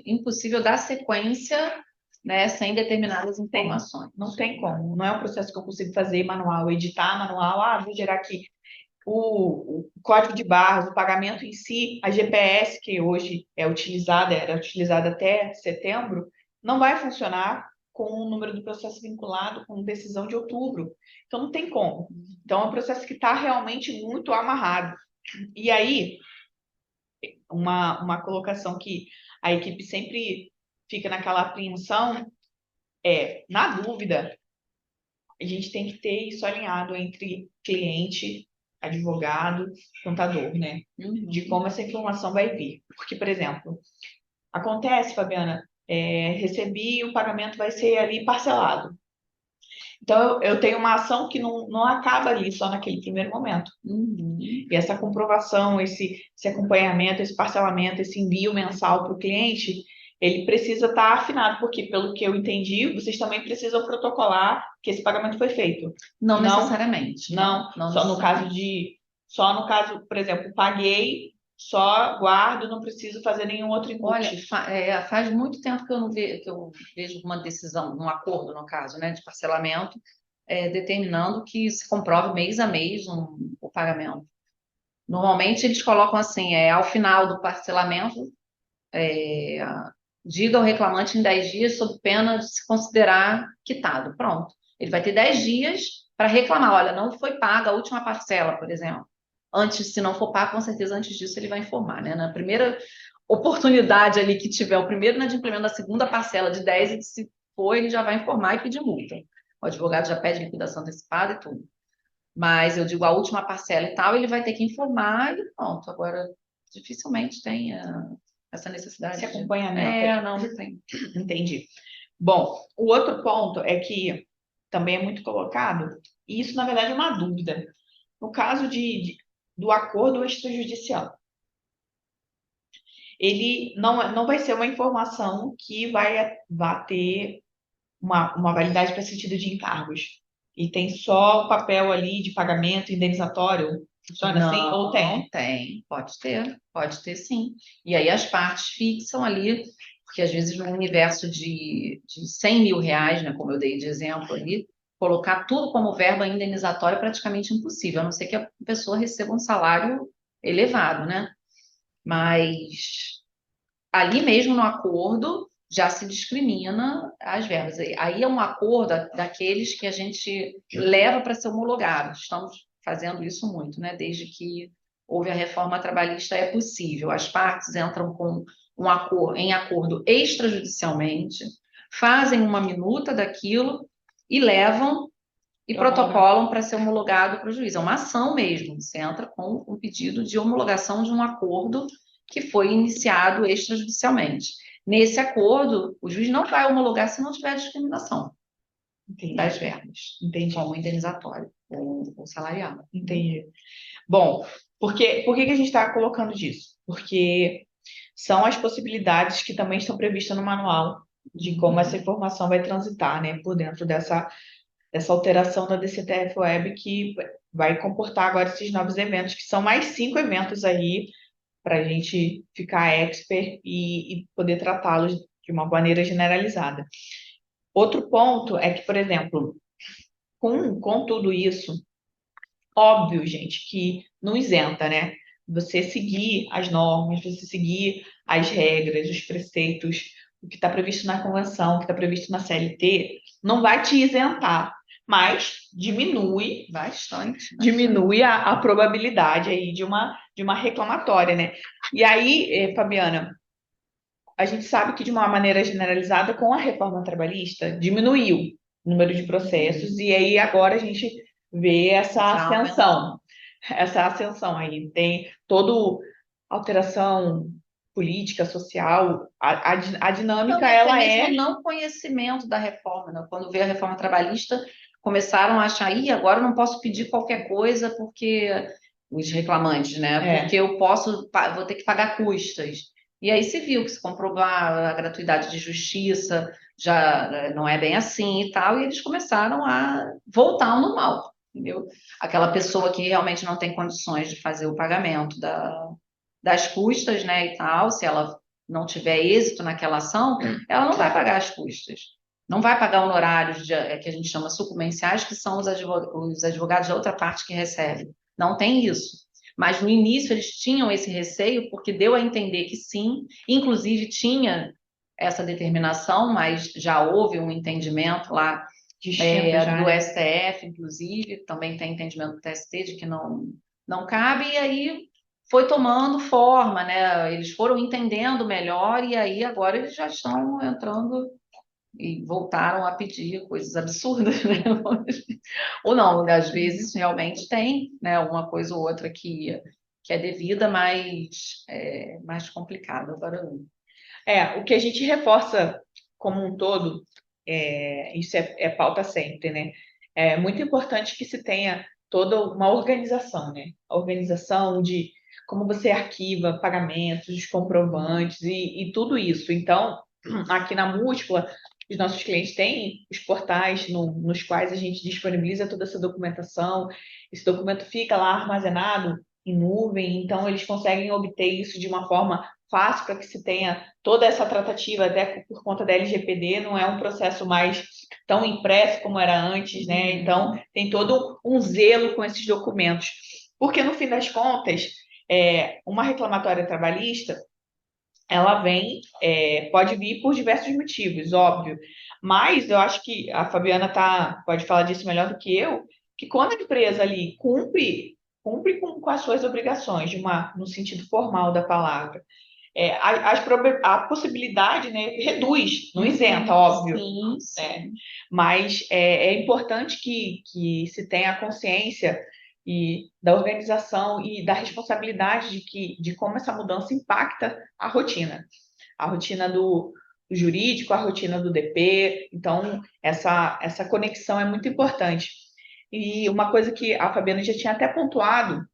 impossível dar sequência, né, sem determinadas informações. Não tem como. Não é um processo que eu consigo fazer manual, editar manual, vou gerar aqui o código de barras, o pagamento em si, a GPS que hoje era utilizada até setembro, não vai funcionar com o número do processo vinculado com decisão de outubro. Então, não tem como. Então, é um processo que está realmente muito amarrado. E aí, uma colocação que a equipe sempre fica naquela apreensão na dúvida, a gente tem que ter isso alinhado entre cliente, advogado, contador, né? De como essa informação vai vir. Porque, por exemplo, acontece, Fabiana, recebi, o pagamento vai ser ali parcelado. Então, eu tenho uma ação que não acaba ali só naquele primeiro momento. E essa comprovação, esse acompanhamento, esse parcelamento, esse envio mensal para o cliente, ele precisa estar afinado, porque, pelo que eu entendi, vocês também precisam protocolar que esse pagamento foi feito. Não necessariamente. Não, só no caso, por exemplo, paguei, só guardo, não preciso fazer nenhum outro input. Olha, faz muito tempo que eu vejo uma decisão, um acordo, no caso, né, de parcelamento, determinando que se comprove mês a mês o pagamento. Normalmente eles colocam assim, ao final do parcelamento, diga ao reclamante em 10 dias, sob pena de se considerar quitado. Pronto. Ele vai ter 10 dias para reclamar. Olha, não foi paga a última parcela, por exemplo. Antes, se não for pago, com certeza antes disso ele vai informar, né? Na primeira oportunidade ali que tiver, o primeiro inadimplemento da segunda parcela de 10, e se for, ele já vai informar e pedir multa. O advogado já pede liquidação antecipada e tudo. Mas eu digo a última parcela e tal, ele vai ter que informar e pronto. Agora, dificilmente tem essa necessidade. Esse acompanhamento. Não tem. Entendi. Bom, o outro ponto é que também é muito colocado, e isso, na verdade, é uma dúvida. No caso do acordo extrajudicial, ele não vai ser uma informação que vai ter uma validade para sentido de encargos. E tem só o papel ali de pagamento indenizatório. Funciona assim? Ou tem? Não tem. Pode ter sim. E aí as partes fixam ali, porque às vezes no universo de 100 mil reais, né, como eu dei de exemplo ali, colocar tudo como verba indenizatória é praticamente impossível, a não ser que a pessoa receba um salário elevado, né? Mas ali mesmo no acordo já se discrimina as verbas. Aí é um acordo daqueles que a gente leva para ser homologado. Estamos fazendo isso muito, né? Desde que houve a reforma trabalhista é possível. As partes entram com em acordo extrajudicialmente, fazem uma minuta daquilo e levam e protocolam para ser homologado para o juiz. É uma ação mesmo. Você entra com um pedido de homologação de um acordo que foi iniciado extrajudicialmente. Nesse acordo, o juiz não vai homologar se não tiver discriminação. Entendi. das verbas, Entendi. como indenizatório ou salarial. Entendi. Bom, por que que a gente está colocando disso? Porque são as possibilidades que também estão previstas no manual de como essa informação vai transitar, né, por dentro dessa alteração da DCTF Web que vai comportar agora esses novos eventos, que são mais 5 eventos aí para a gente ficar expert e poder tratá-los de uma maneira generalizada. Outro ponto é que, por exemplo, com tudo isso, óbvio, gente, que não isenta, né? Você seguir as normas, você seguir as regras, os preceitos, o que está previsto na convenção, o que está previsto na CLT, não vai te isentar, mas diminui Bastante. diminui a probabilidade aí de uma reclamatória, né? E aí, Fabiana, a gente sabe que de uma maneira generalizada, com a reforma trabalhista, diminuiu o número de processos, e aí agora a gente vê essa ascensão aí. Tem toda alteração política, social, a dinâmica, Não, e até ela mesmo o não conhecimento da reforma, né? Quando veio a reforma trabalhista, começaram a achar, ih, agora eu não posso pedir qualquer coisa porque os reclamantes, né? Porque eu vou ter que pagar custas. E aí se viu que se comprovar a gratuidade de justiça já não é bem assim e tal, e eles começaram a voltar ao normal, entendeu? Aquela pessoa que realmente não tem condições de fazer o pagamento das custas, né, e tal, se ela não tiver êxito naquela ação, ela não vai pagar as custas. Não vai pagar honorários que a gente chama sucumbenciais, que são os advogados da outra parte que recebem. Não tem isso. Mas no início eles tinham esse receio, porque deu a entender que sim, inclusive tinha essa determinação, mas já houve um entendimento lá do STF, inclusive, também tem entendimento do TST de que não cabe, e aí foi tomando forma, né? Eles foram entendendo melhor e aí agora eles já estão entrando e voltaram a pedir coisas absurdas, né? Ou não, às vezes realmente tem, né, uma coisa ou outra que é devida, mas é mais complicado. Agora, o que a gente reforça como um todo, isso é pauta sempre, né? É muito importante que se tenha toda uma organização, né? A organização de como você arquiva pagamentos, os comprovantes e tudo isso. Então, aqui na Múltipla, os nossos clientes têm os portais nos quais a gente disponibiliza toda essa documentação. Esse documento fica lá armazenado em nuvem, então eles conseguem obter isso de uma forma fácil para que se tenha toda essa tratativa, até por conta da LGPD, não é um processo mais tão impresso como era antes, né? Então, tem todo um zelo com esses documentos. Porque, no fim das contas, uma reclamatória trabalhista, ela pode vir por diversos motivos, óbvio. Mas eu acho que a Fabiana pode falar disso melhor do que eu, que quando a empresa ali cumpre com as suas obrigações, no sentido formal da palavra, a possibilidade, né, reduz, não isenta, óbvio. sim, sim. Mas é importante que se tenha a consciência da organização e da responsabilidade de como essa mudança impacta a rotina do jurídico, a rotina do DP. Então, essa conexão é muito importante. E uma coisa que a Fabiana já tinha até pontuado,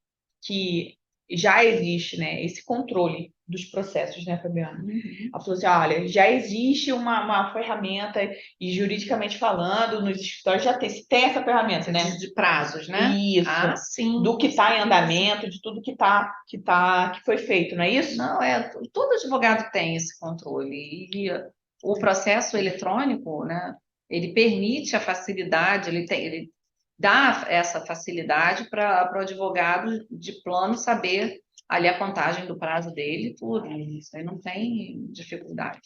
que já existe, né, esse controle dos processos, né, Fabiana? Ela falou assim, olha, já existe uma ferramenta, e juridicamente falando, nos escritórios já tem essa ferramenta, né? De prazos, né? Isso. Sim. Do que está em andamento, de tudo que foi feito, não é isso? Não, todo advogado tem esse controle. E o processo eletrônico, né, ele permite a facilidade, ele dá essa facilidade para o advogado de plano saber ali a contagem do prazo dele, tudo. Isso aí não tem dificuldade.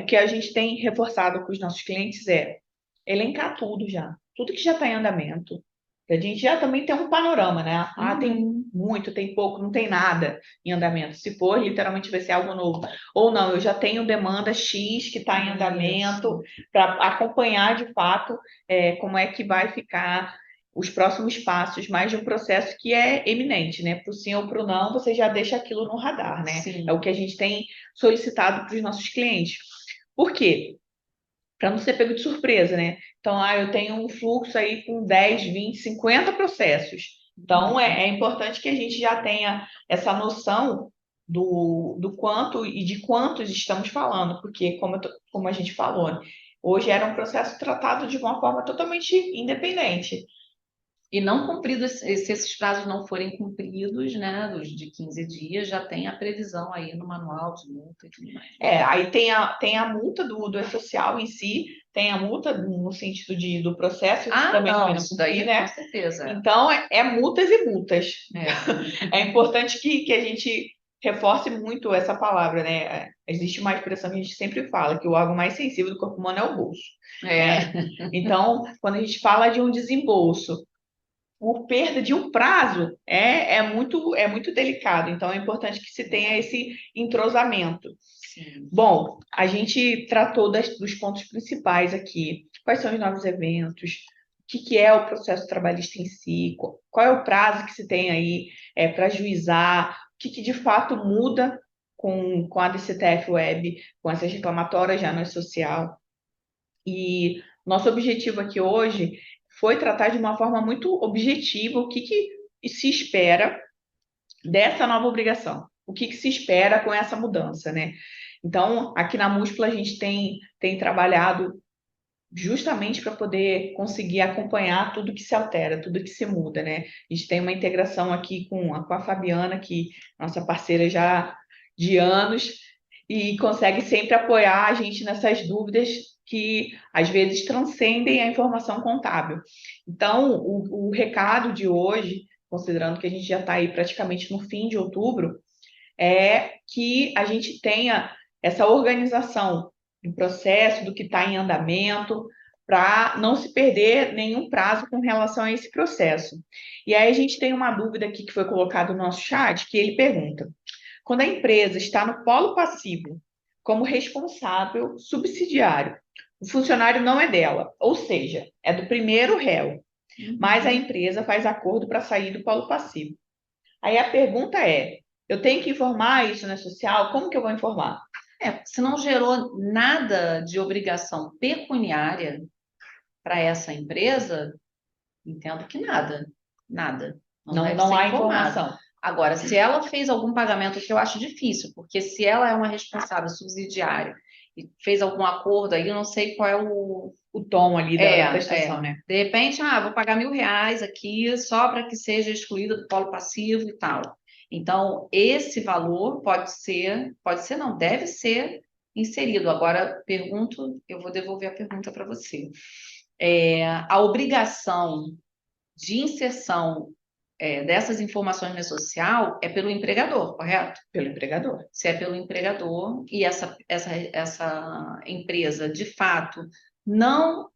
O que a gente tem reforçado com os nossos clientes é elencar tudo já. Tudo que já está em andamento. A gente já também tem um panorama, né? Tem muito, tem pouco, não tem nada em andamento. Se for, literalmente vai ser algo novo. Ou não, eu já tenho demanda X que está em andamento para acompanhar de fato como é que vai ficar os próximos passos, mais de um processo que é eminente, né? Para o sim ou para o não, você já deixa aquilo no radar, né? Sim. É o que a gente tem solicitado para os nossos clientes. Por quê? para não ser pego de surpresa, né? Então, eu tenho um fluxo aí com 10, 20, 50 processos. Então, é importante que a gente já tenha essa noção do quanto e de quantos estamos falando, porque, como a gente falou, né, hoje era um processo tratado de uma forma totalmente independente. E não cumpridos, se esses prazos não forem cumpridos, né, os de 15 dias, já tem a previsão aí no manual de multa e tudo mais. Aí tem a multa do E-Social em si, tem a multa no sentido do processo, se também não, não isso cumprir, daí né? com certeza. Então, é multas e multas. É. É importante que a gente reforce muito essa palavra, né? Existe uma expressão que a gente sempre fala, que o órgão mais sensível do corpo humano é o bolso, né? Então, quando a gente fala de um desembolso por perda de um prazo, é muito delicado. Então, é importante que se tenha esse entrosamento. Sim. Bom, a gente tratou dos pontos principais aqui. Quais são os novos eventos? O que é o processo trabalhista em si? Qual é o prazo que se tem aí para juizar? O que de fato muda com a DCTF Web, com essas reclamatórias já no social? E nosso objetivo aqui hoje foi tratar de uma forma muito objetiva o que se espera dessa nova obrigação. O que se espera com essa mudança, né? Então, aqui na Múltipla, a gente tem trabalhado justamente para poder conseguir acompanhar tudo que se altera, tudo que se muda, né? A gente tem uma integração aqui com a Fabiana, que é nossa parceira já de anos, e consegue sempre apoiar a gente nessas dúvidas que às vezes transcendem a informação contábil. Então, o recado de hoje, considerando que a gente já está aí praticamente no fim de outubro, é que a gente tenha essa organização do processo, do que está em andamento, para não se perder nenhum prazo com relação a esse processo. E aí a gente tem uma dúvida aqui que foi colocada no nosso chat, que ele pergunta: quando a empresa está no polo passivo como responsável subsidiário, o funcionário não é dela, ou seja, é do primeiro réu, mas a empresa faz acordo para sair do polo passivo. Aí a pergunta é: eu tenho que informar isso na social? Como que eu vou informar? Se não gerou nada de obrigação pecuniária para essa empresa, entendo que nada, nada. Não deve Não ser há informado. informação. Agora, se ela fez algum pagamento, que eu acho difícil, porque se ela é uma responsável subsidiária e fez algum acordo aí, eu não sei qual é O tom ali da prestação, né? De repente, vou pagar R$ 1.000 aqui só para que seja excluída do polo passivo e tal. Então, esse valor pode ser não, deve ser inserido. Agora, eu vou devolver a pergunta para você. A obrigação de inserção dessas informações no social é pelo empregador, correto? Pelo empregador. Se é pelo empregador e essa empresa, de fato, não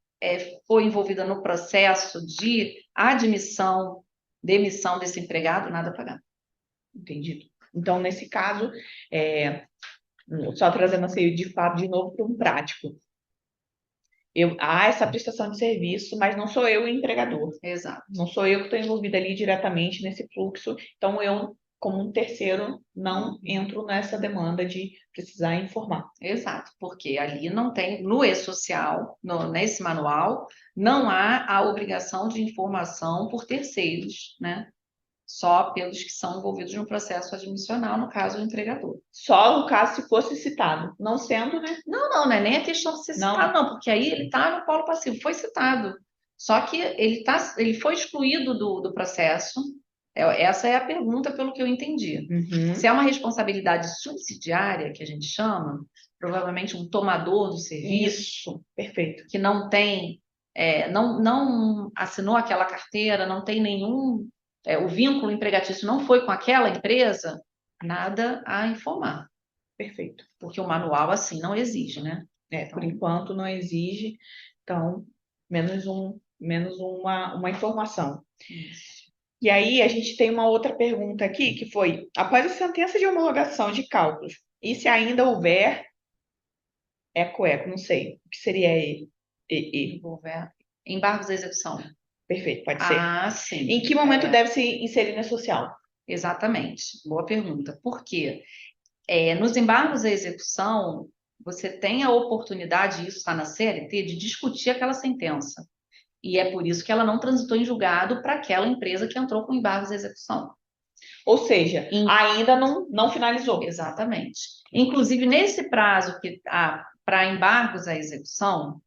foi envolvida no processo de admissão, demissão desse empregado, nada a pagar. Entendido. Então, nesse caso, só trazendo assim, de fato, de novo para um prático. Há essa prestação de serviço, mas não sou eu o empregador. Exato. Não sou eu que estou envolvida ali diretamente nesse fluxo. Então, eu, como um terceiro, não entro nessa demanda de precisar informar. Exato, porque ali não tem, no E-Social, nesse manual, não há a obrigação de informação por terceiros, né? Só pelos que são envolvidos no processo admissional, no caso, o empregador. Só no caso se fosse citado. Não sendo, né? Não é nem a questão de ser citado, não, porque aí ele está no polo passivo, foi citado. Só que ele foi excluído do processo. Essa é a pergunta, pelo que eu entendi. Uhum. Se é uma responsabilidade subsidiária, que a gente chama, provavelmente um tomador do serviço. Isso, perfeito. Que não tem, não assinou aquela carteira, não tem nenhum, o vínculo empregatício não foi com aquela empresa, nada a informar. Perfeito. Porque o manual assim não exige, né? Por enquanto não exige, então, menos uma informação. Isso. E aí a gente tem uma outra pergunta aqui, que foi: após a sentença de homologação de cálculos, e se ainda houver eco, não sei, o que seria e. Houver embargos à execução. Perfeito, pode ser. Sim. Em que momento deve se inserir na social? Exatamente, boa pergunta. Por quê? Nos embargos à execução, você tem a oportunidade, isso está na CLT, de discutir aquela sentença. E é por isso que ela não transitou em julgado para aquela empresa que entrou com embargos à execução. Ou seja, ainda não finalizou. Exatamente. Inclusive, nesse prazo que para embargos à execução,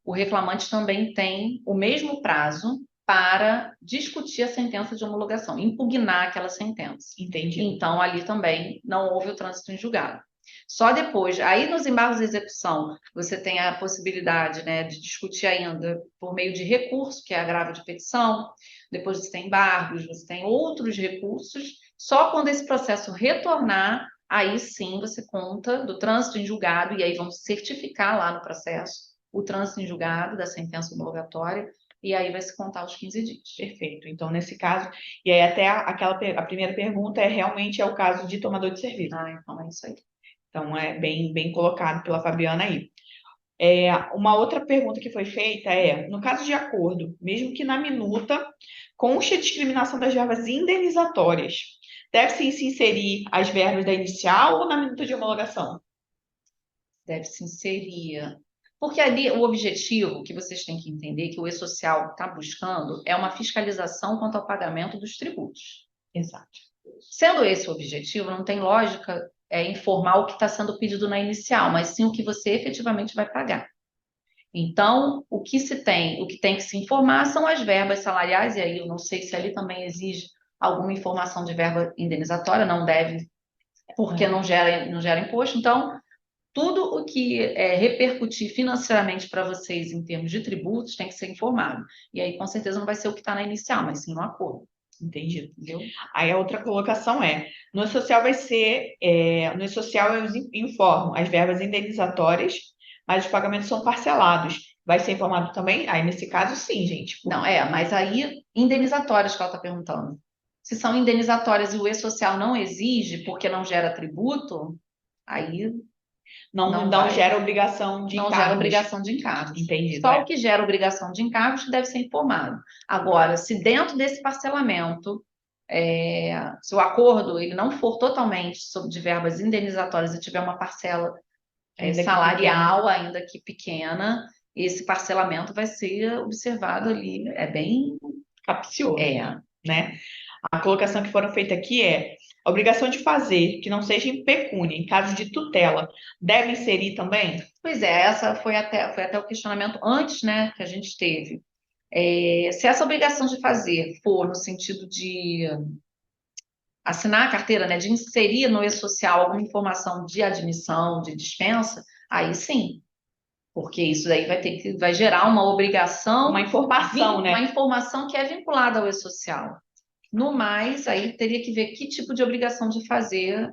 o reclamante também tem o mesmo prazo para discutir a sentença de homologação, impugnar aquela sentença. Entendi. Então, ali também não houve o trânsito em julgado. Só depois, aí nos embargos de execução, você tem a possibilidade, né, de discutir ainda por meio de recurso, que é agravo de petição, depois você tem embargos, você tem outros recursos, só quando esse processo retornar, aí sim você conta do trânsito em julgado, e aí vão certificar lá no processo o trânsito em julgado da sentença homologatória, e aí vai se contar os 15 dias. Perfeito. Então, nesse caso, e aí até a primeira pergunta realmente é o caso de tomador de serviço. Então é isso aí. Então, é bem colocado pela Fabiana aí. Uma outra pergunta que foi feita no caso de acordo, mesmo que na minuta conste a discriminação das verbas indenizatórias, deve-se se inserir as verbas da inicial ou na minuta de homologação? Deve-se inserir. Porque ali o objetivo que vocês têm que entender, que o E-Social está buscando, é uma fiscalização quanto ao pagamento dos tributos. Exato. Sendo esse o objetivo, não tem lógica informar o que está sendo pedido na inicial, mas sim o que você efetivamente vai pagar. Então, o que tem que se informar são as verbas salariais, e aí eu não sei se ali também exige alguma informação de verba indenizatória, não deve, porque não gera imposto. Então, tudo o que repercutir financeiramente para vocês em termos de tributos tem que ser informado. E aí, com certeza, não vai ser o que está na inicial, mas sim no acordo. Entendido. Entendeu? Aí a outra colocação no social vai ser, no social eu informo as verbas indenizatórias, mas os pagamentos são parcelados. Vai ser informado também? Aí, nesse caso, sim, gente. Não, mas aí, indenizatórias que ela está perguntando. Se são indenizatórias e o E-Social não exige porque não gera tributo, aí não gera obrigação de encargos. Não gera obrigação de encargos. Entendido. Só o que gera obrigação de encargos deve ser informado. Agora, se dentro desse parcelamento, se o acordo ele não for totalmente de verbas indenizatórias e tiver uma parcela salarial, ainda que pequena, esse parcelamento vai ser observado ali. É bem capcioso. Né? A colocação que foram feita aqui a obrigação de fazer, que não seja em pecúnia, em caso de tutela, deve inserir também? Pois essa foi até o questionamento antes, né, que a gente teve. Se essa obrigação de fazer for no sentido de assinar a carteira, né, de inserir no E-Social alguma informação de admissão, de dispensa, aí sim. Porque isso daí vai gerar uma obrigação. Uma informação, né? Uma informação que é vinculada ao E-Social. No mais, aí teria que ver que tipo de obrigação de fazer.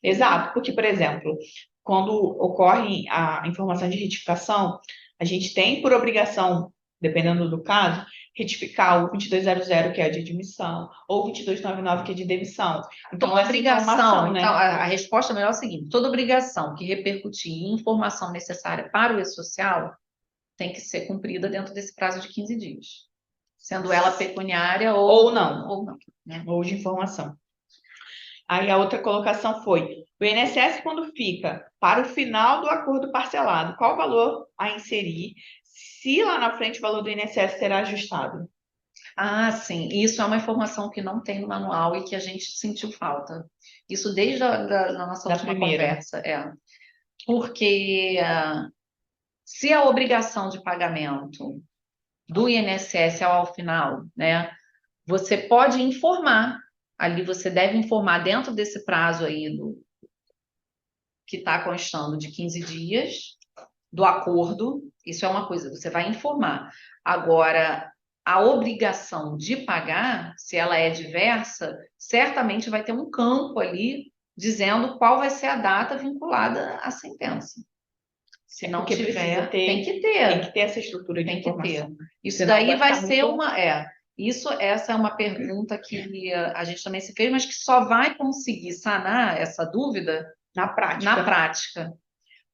Exato, porque, por exemplo, quando ocorre a informação de retificação, a gente tem por obrigação, dependendo do caso, retificar o 2200, que é de admissão, ou o 2299, que é de demissão. Então, toda essa obrigação, informação, né? Então, a resposta melhor é o seguinte: toda obrigação que repercutir em informação necessária para o E-Social tem que ser cumprida dentro desse prazo de 15 dias. Sendo ela pecuniária ou não. Né? Ou de informação. Aí a outra colocação foi: o INSS, quando fica para o final do acordo parcelado, qual o valor a inserir? Se lá na frente o valor do INSS será ajustado? Sim. Isso é uma informação que não tem no manual e que a gente sentiu falta. Isso desde a nossa última conversa. Porque se a obrigação de pagamento do INSS é ao final, né, você pode informar. Ali você deve informar dentro desse prazo aí que está constando de 15 dias do acordo. Isso é uma coisa, você vai informar. Agora, a obrigação de pagar, se ela é diversa, certamente vai ter um campo ali dizendo qual vai ser a data vinculada à sentença. Se não tiver, tem que ter. Tem que ter essa estrutura de informação. Isso daí vai ser essa é uma pergunta que a gente também se fez, mas que só vai conseguir sanar essa dúvida na prática.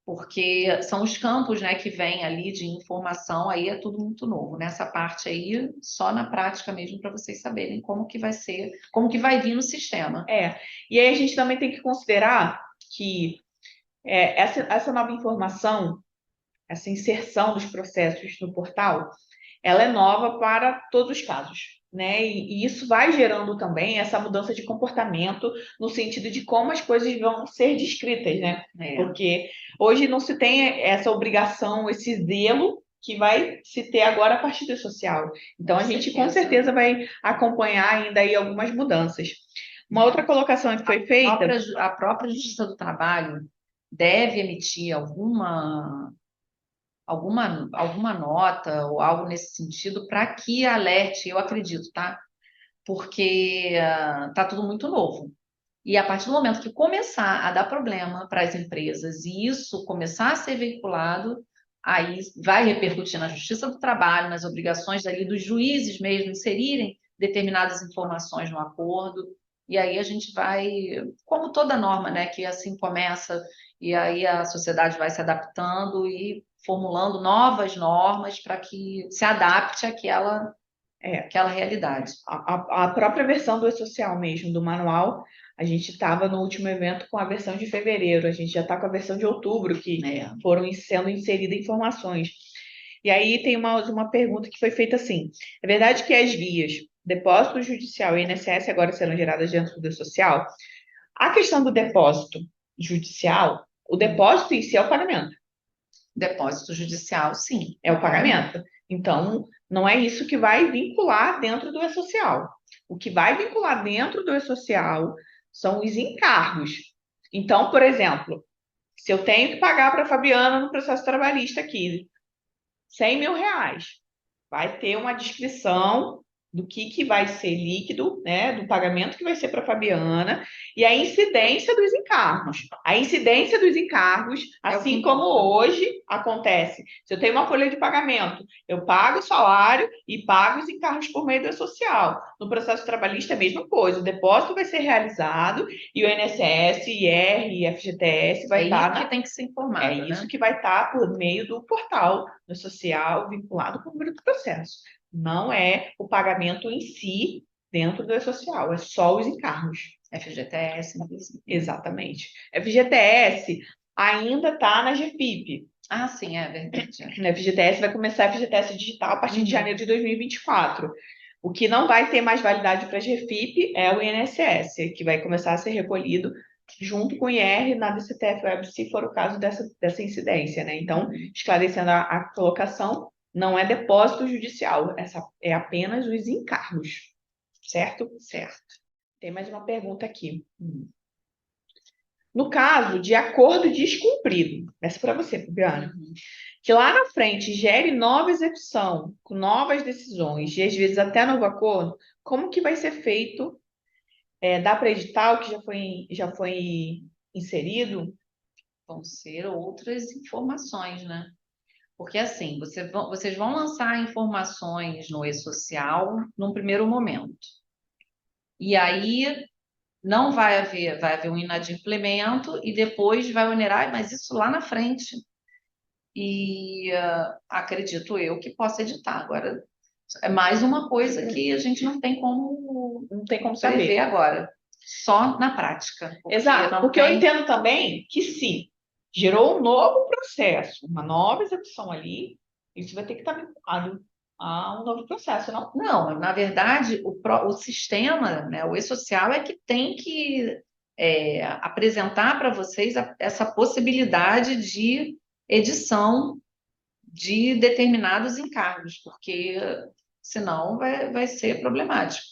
Porque são os campos, né, que vêm ali de informação, aí é tudo muito novo. Nessa parte aí, só na prática mesmo, para vocês saberem como que vai ser, como que vai vir no sistema. E aí a gente também tem que considerar que essa nova informação, essa inserção dos processos no portal, ela é nova para todos os casos, né? E isso vai gerando também essa mudança de comportamento no sentido de como as coisas vão ser descritas, né? Porque hoje não se tem essa obrigação, esse zelo que vai se ter agora a partir do social. Então, a gente com certeza vai acompanhar ainda aí algumas mudanças. Uma outra colocação que foi feita... A própria Justiça do Trabalho deve emitir alguma nota ou algo nesse sentido para que alerte, eu acredito, tá? Porque tá tudo muito novo. E a partir do momento que começar a dar problema para as empresas e isso começar a ser veiculado, aí vai repercutir na Justiça do Trabalho, nas obrigações ali dos juízes mesmo inserirem determinadas informações no acordo. E aí a gente vai, como toda norma, né, que assim começa, e aí a sociedade vai se adaptando e formulando novas normas para que se adapte àquela realidade. A própria versão do E-Social mesmo, do manual, a gente estava no último evento com a versão de fevereiro, a gente já está com a versão de outubro, que foram sendo inseridas informações. E aí tem uma pergunta que foi feita assim: é verdade que as guias, depósito judicial e INSS agora serão geradas dentro do social? A questão do depósito judicial, o depósito em si é o pagamento. Depósito judicial, sim. É o pagamento. Então, não é isso que vai vincular dentro do E-Social. O que vai vincular dentro do E-Social são os encargos. Então, por exemplo, se eu tenho que pagar para a Fabiana no processo trabalhista aqui R$ 100.000, vai ter uma descrição do que vai ser líquido, né, do pagamento que vai ser para a Fabiana, e a incidência dos encargos. A incidência dos encargos, assim como hoje acontece. Se eu tenho uma folha de pagamento, eu pago o salário e pago os encargos por meio do social. No processo trabalhista é a mesma coisa. O depósito vai ser realizado e o INSS, IR e FGTS vai estar... isso que tem que ser informado, É isso que vai estar por meio do portal do social vinculado com o número do processo. Não é o pagamento em si dentro do E-Social, é só os encargos. FGTS, inclusive. Exatamente. FGTS ainda está na GFIP. Ah, sim, é verdade. A FGTS vai começar a FGTS digital a partir de janeiro de 2024. O que não vai ter mais validade para a GFIP é o INSS, que vai começar a ser recolhido junto com o IR na DCTF Web, se for o caso dessa incidência, né? Então, esclarecendo a colocação, não é depósito judicial, essa é apenas os encargos, certo? Certo. Tem mais uma pergunta aqui. No caso de acordo descumprido, essa é para você, Fabiana, que lá na frente gere nova execução, com novas decisões, e às vezes até novo acordo, como que vai ser feito? Dá para editar o que já foi inserido? Vão ser outras informações, né? Porque assim, vocês vão lançar informações no E-Social num primeiro momento. E aí não vai haver um inadimplemento e depois vai onerar, mas isso lá na frente. E acredito eu que possa editar. Agora, é mais uma coisa que a gente não tem como saber prever agora, só na prática. Exato, porque eu entendo também que se gerou um novo processo, uma nova execução ali, isso vai ter que estar vinculado a um novo processo, não? Não, na verdade, o sistema, né, o E-Social é que tem que apresentar para vocês essa possibilidade de edição de determinados encargos, porque senão vai ser problemático.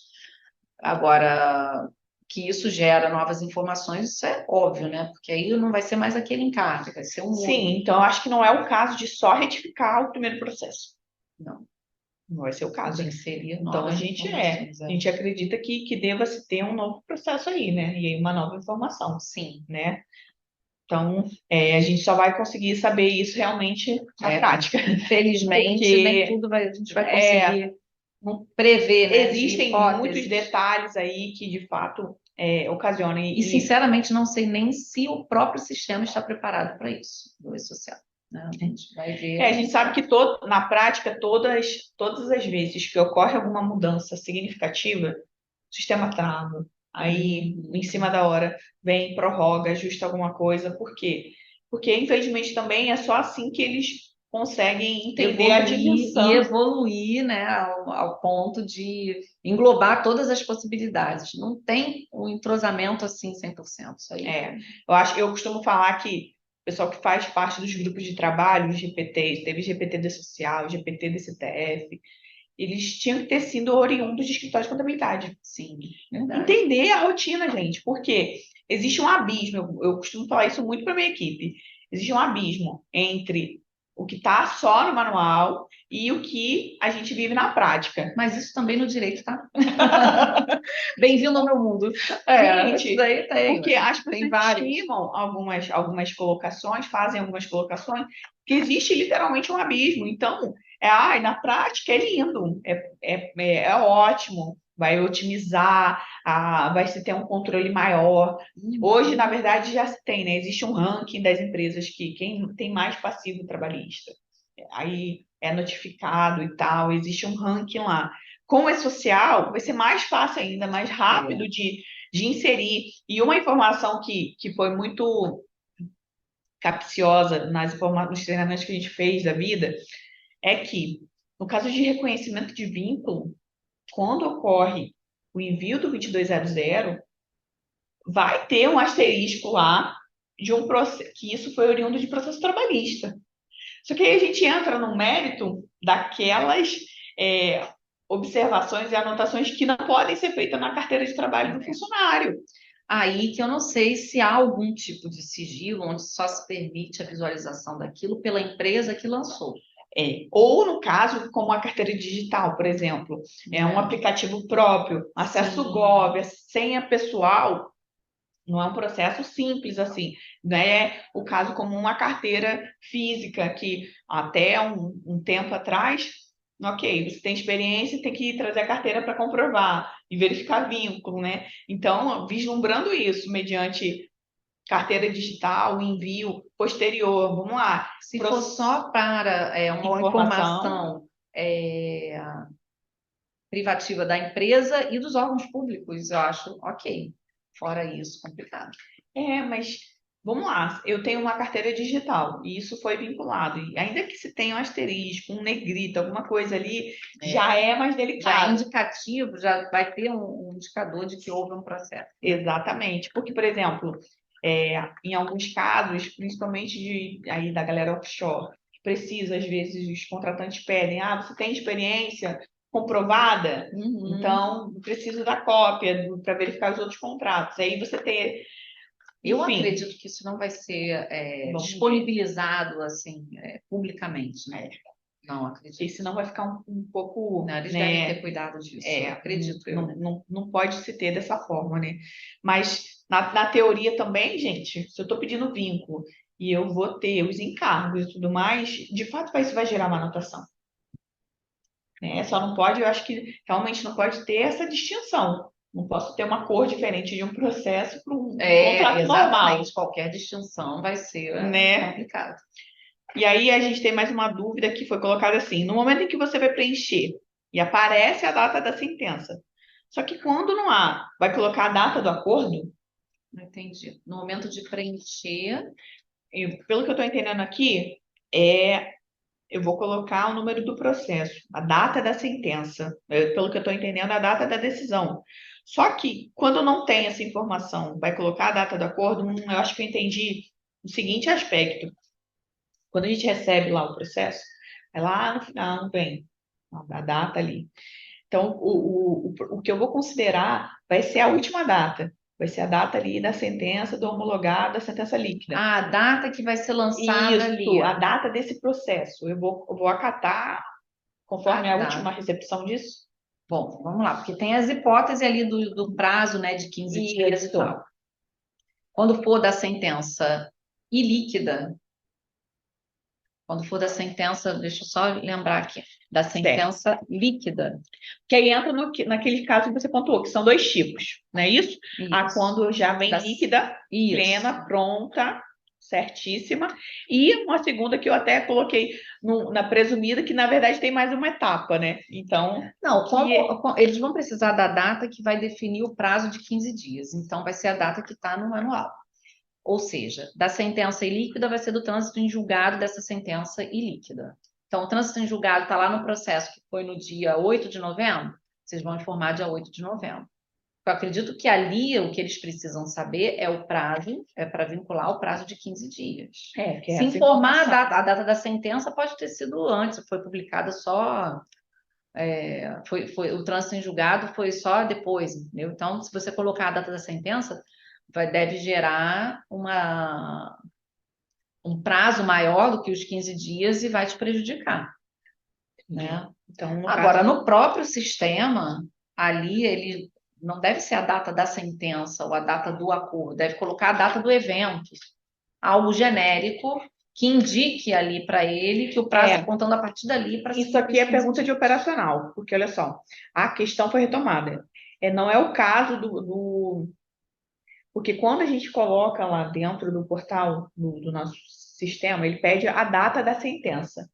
Agora, que isso gera novas informações, isso é óbvio, né? Porque aí não vai ser mais aquele encargo, vai ser um outro. Sim, então eu acho que não é o caso de só retificar o primeiro processo. Não. Não vai ser o caso. Então a gente acredita que deva se ter um novo processo aí, né? E aí uma nova informação. Sim. Né? Então, a gente só vai conseguir saber isso realmente na prática. Infelizmente, nem tudo a gente vai conseguir prever, né? Existem muitos detalhes aí que, de fato, ocasionam. E, sinceramente, não sei nem se o próprio sistema está preparado para isso, do E-Social. Né? A gente vai ver. A gente sabe que, na prática, todas as vezes que ocorre alguma mudança significativa, o sistema trava. Aí, em cima da hora, vem, prorroga, ajusta alguma coisa. Por quê? porque infelizmente também é só assim que eles conseguem entender a Evoluir e dimensão. evoluir, né, ao ponto de englobar todas as possibilidades. Não tem um entrosamento assim 100%. Isso aí. Eu costumo falar que o pessoal que faz parte dos grupos de trabalho, os GPTs, teve GPT da Social, GPT da CTF, eles tinham que ter sido oriundos de escritório de contabilidade. Sim, verdade. Entender a rotina, gente, porque existe um abismo, eu costumo falar isso muito para minha equipe, existe um abismo entre o que está só no manual e o que a gente vive na prática. Mas isso também no direito, tá? Bem-vindo ao meu mundo. Gente, isso daí tem. porque as Tem pessoas vários. estimam algumas colocações, fazem algumas colocações, que existe literalmente um abismo. Então, na prática é lindo, é ótimo, vai otimizar, vai se ter um controle maior. Hoje, na verdade, já se tem, né? Existe um ranking das empresas que quem tem mais passivo trabalhista, aí é notificado e tal, existe um ranking lá. Com o e-social, vai ser mais fácil ainda, mais rápido de inserir. E uma informação que foi muito capciosa nos treinamentos que a gente fez da vida é que, no caso de reconhecimento de vínculo, quando ocorre o envio do 2200, vai ter um asterisco lá de um processo, que isso foi oriundo de processo trabalhista. Só que aí a gente entra no mérito daquelas é, observações e anotações que não podem ser feitas na carteira de trabalho do funcionário. Aí que eu não sei se há algum tipo de sigilo onde só se permite a visualização daquilo pela empresa que lançou. Ou, no caso, como a carteira digital, por exemplo, é um aplicativo próprio, acesso Gov, a senha pessoal, não é um processo simples assim, não é o caso como uma carteira física, que até um tempo atrás, ok, você tem experiência, tem que trazer a carteira para comprovar e verificar vínculo, né? Então, vislumbrando isso, mediante carteira digital, envio posterior, vamos lá. Se for só para uma informação privativa da empresa e dos órgãos públicos, eu acho ok. Fora isso, complicado. Mas vamos lá, eu tenho uma carteira digital e isso foi vinculado. E ainda que se tenha um asterisco, um negrito, alguma coisa ali, já é mais Já é delicado. indicativo, já vai ter um indicador de que houve um processo. Exatamente, porque, por exemplo, em alguns casos, principalmente aí da galera offshore, que precisa, às vezes, os contratantes pedem, você tem experiência comprovada? Então, preciso da cópia para verificar os outros contratos. Aí você tem. Eu Enfim, acredito que isso não vai ser disponibilizado assim publicamente, né? Não acredito. Porque senão vai ficar um pouco. Não, eles devem ter cuidado disso, acredito eu. Não pode se ter dessa forma, né? Mas na teoria também, gente, se eu estou pedindo vínculo e eu vou ter os encargos e tudo mais, de fato isso vai gerar uma anotação. Né? Só não pode, eu acho que realmente não pode ter essa distinção. Não posso ter uma cor diferente de um processo para um contrato normal. Qualquer distinção vai ser complicado. E aí a gente tem mais uma dúvida que foi colocada assim: no momento em que você vai preencher e aparece a data da sentença, só que quando não há, vai colocar a data do acordo? Não entendi. No momento de preencher. Pelo que eu estou entendendo aqui, eu vou colocar o número do processo, a data da sentença. Pelo que eu estou entendendo, a data da decisão. Só que quando não tem essa informação, vai colocar a data do acordo? Eu acho que eu entendi o seguinte aspecto. Quando a gente recebe lá o processo, é lá no final, vem a data ali. Então, o que eu vou considerar vai ser a última data. Vai ser a data ali da sentença, do homologado, da sentença líquida. A data que vai ser lançada ali. A data desse processo. Eu vou acatar conforme a última recepção disso? Bom, vamos lá, porque tem as hipóteses ali do prazo, né, de 15 dias e tal. Quando for da sentença ilíquida, quando for da sentença, deixa eu só lembrar aqui, da sentença líquida. Que aí entra naquele caso que você pontuou, que são dois tipos, não é isso? Quando já vem líquida, plena, pronta, certíssima. E uma segunda que eu até coloquei na presumida, que na verdade tem mais uma etapa, né? Então. Não, eles vão precisar da data que vai definir o prazo de 15 dias. Então, vai ser a data que está no manual. Ou seja, da sentença ilíquida vai ser do trânsito em julgado dessa sentença ilíquida. Então, o trânsito em julgado está lá no processo que foi no dia 8 de novembro, vocês vão informar dia 8 de novembro. Eu acredito que ali o que eles precisam saber é o prazo, é para vincular o prazo de 15 dias. Que é Se essa informar informação. a data da sentença pode ter sido antes, foi publicada só. O trânsito em julgado foi só depois, entendeu? Então, se você colocar a data da sentença, deve gerar um prazo maior do que os 15 dias e vai te prejudicar, né? Então, no Agora, caso, no próprio sistema, ali ele não deve ser a data da sentença ou a data do acordo, deve colocar a data do evento, algo genérico que indique ali para ele que o prazo está contando a partir dali para isso aqui é pergunta de operacional, porque olha só, a questão foi retomada. Não é o caso porque quando a gente coloca lá dentro do portal do nosso sistema, ele pede a data da sentença.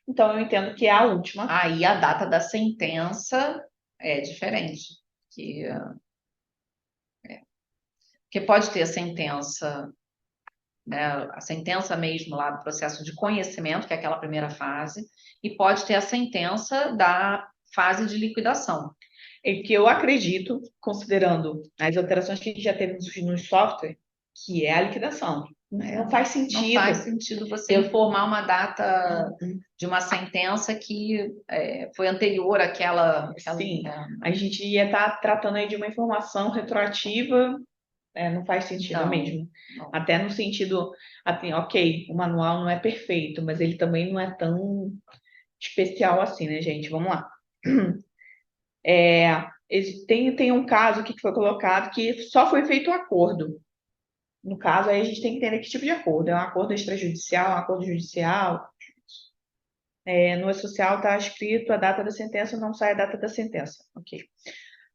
Então, eu entendo que é a última. Aí a data da sentença é diferente. Que pode ter a sentença, né, a sentença mesmo lá do processo de conhecimento, que é aquela primeira fase, e pode ter a sentença da fase de liquidação. Que eu acredito, considerando as alterações que a gente já teve no software, que é a liquidação. Não faz sentido. Não faz sentido você informar uma data de uma sentença que foi anterior àquela. Sim, a gente ia estar tratando aí de uma informação retroativa, não faz sentido mesmo. Não. Até no sentido, assim, ok, o manual não é perfeito, mas ele também não é tão especial assim, né, gente? Vamos lá. Tem um caso aqui que foi colocado que só foi feito o acordo. No caso, aí a gente tem que entender que tipo de acordo. É um acordo extrajudicial, um acordo judicial. No E-Social está escrito a data da sentença, não sai a data da sentença. Ok.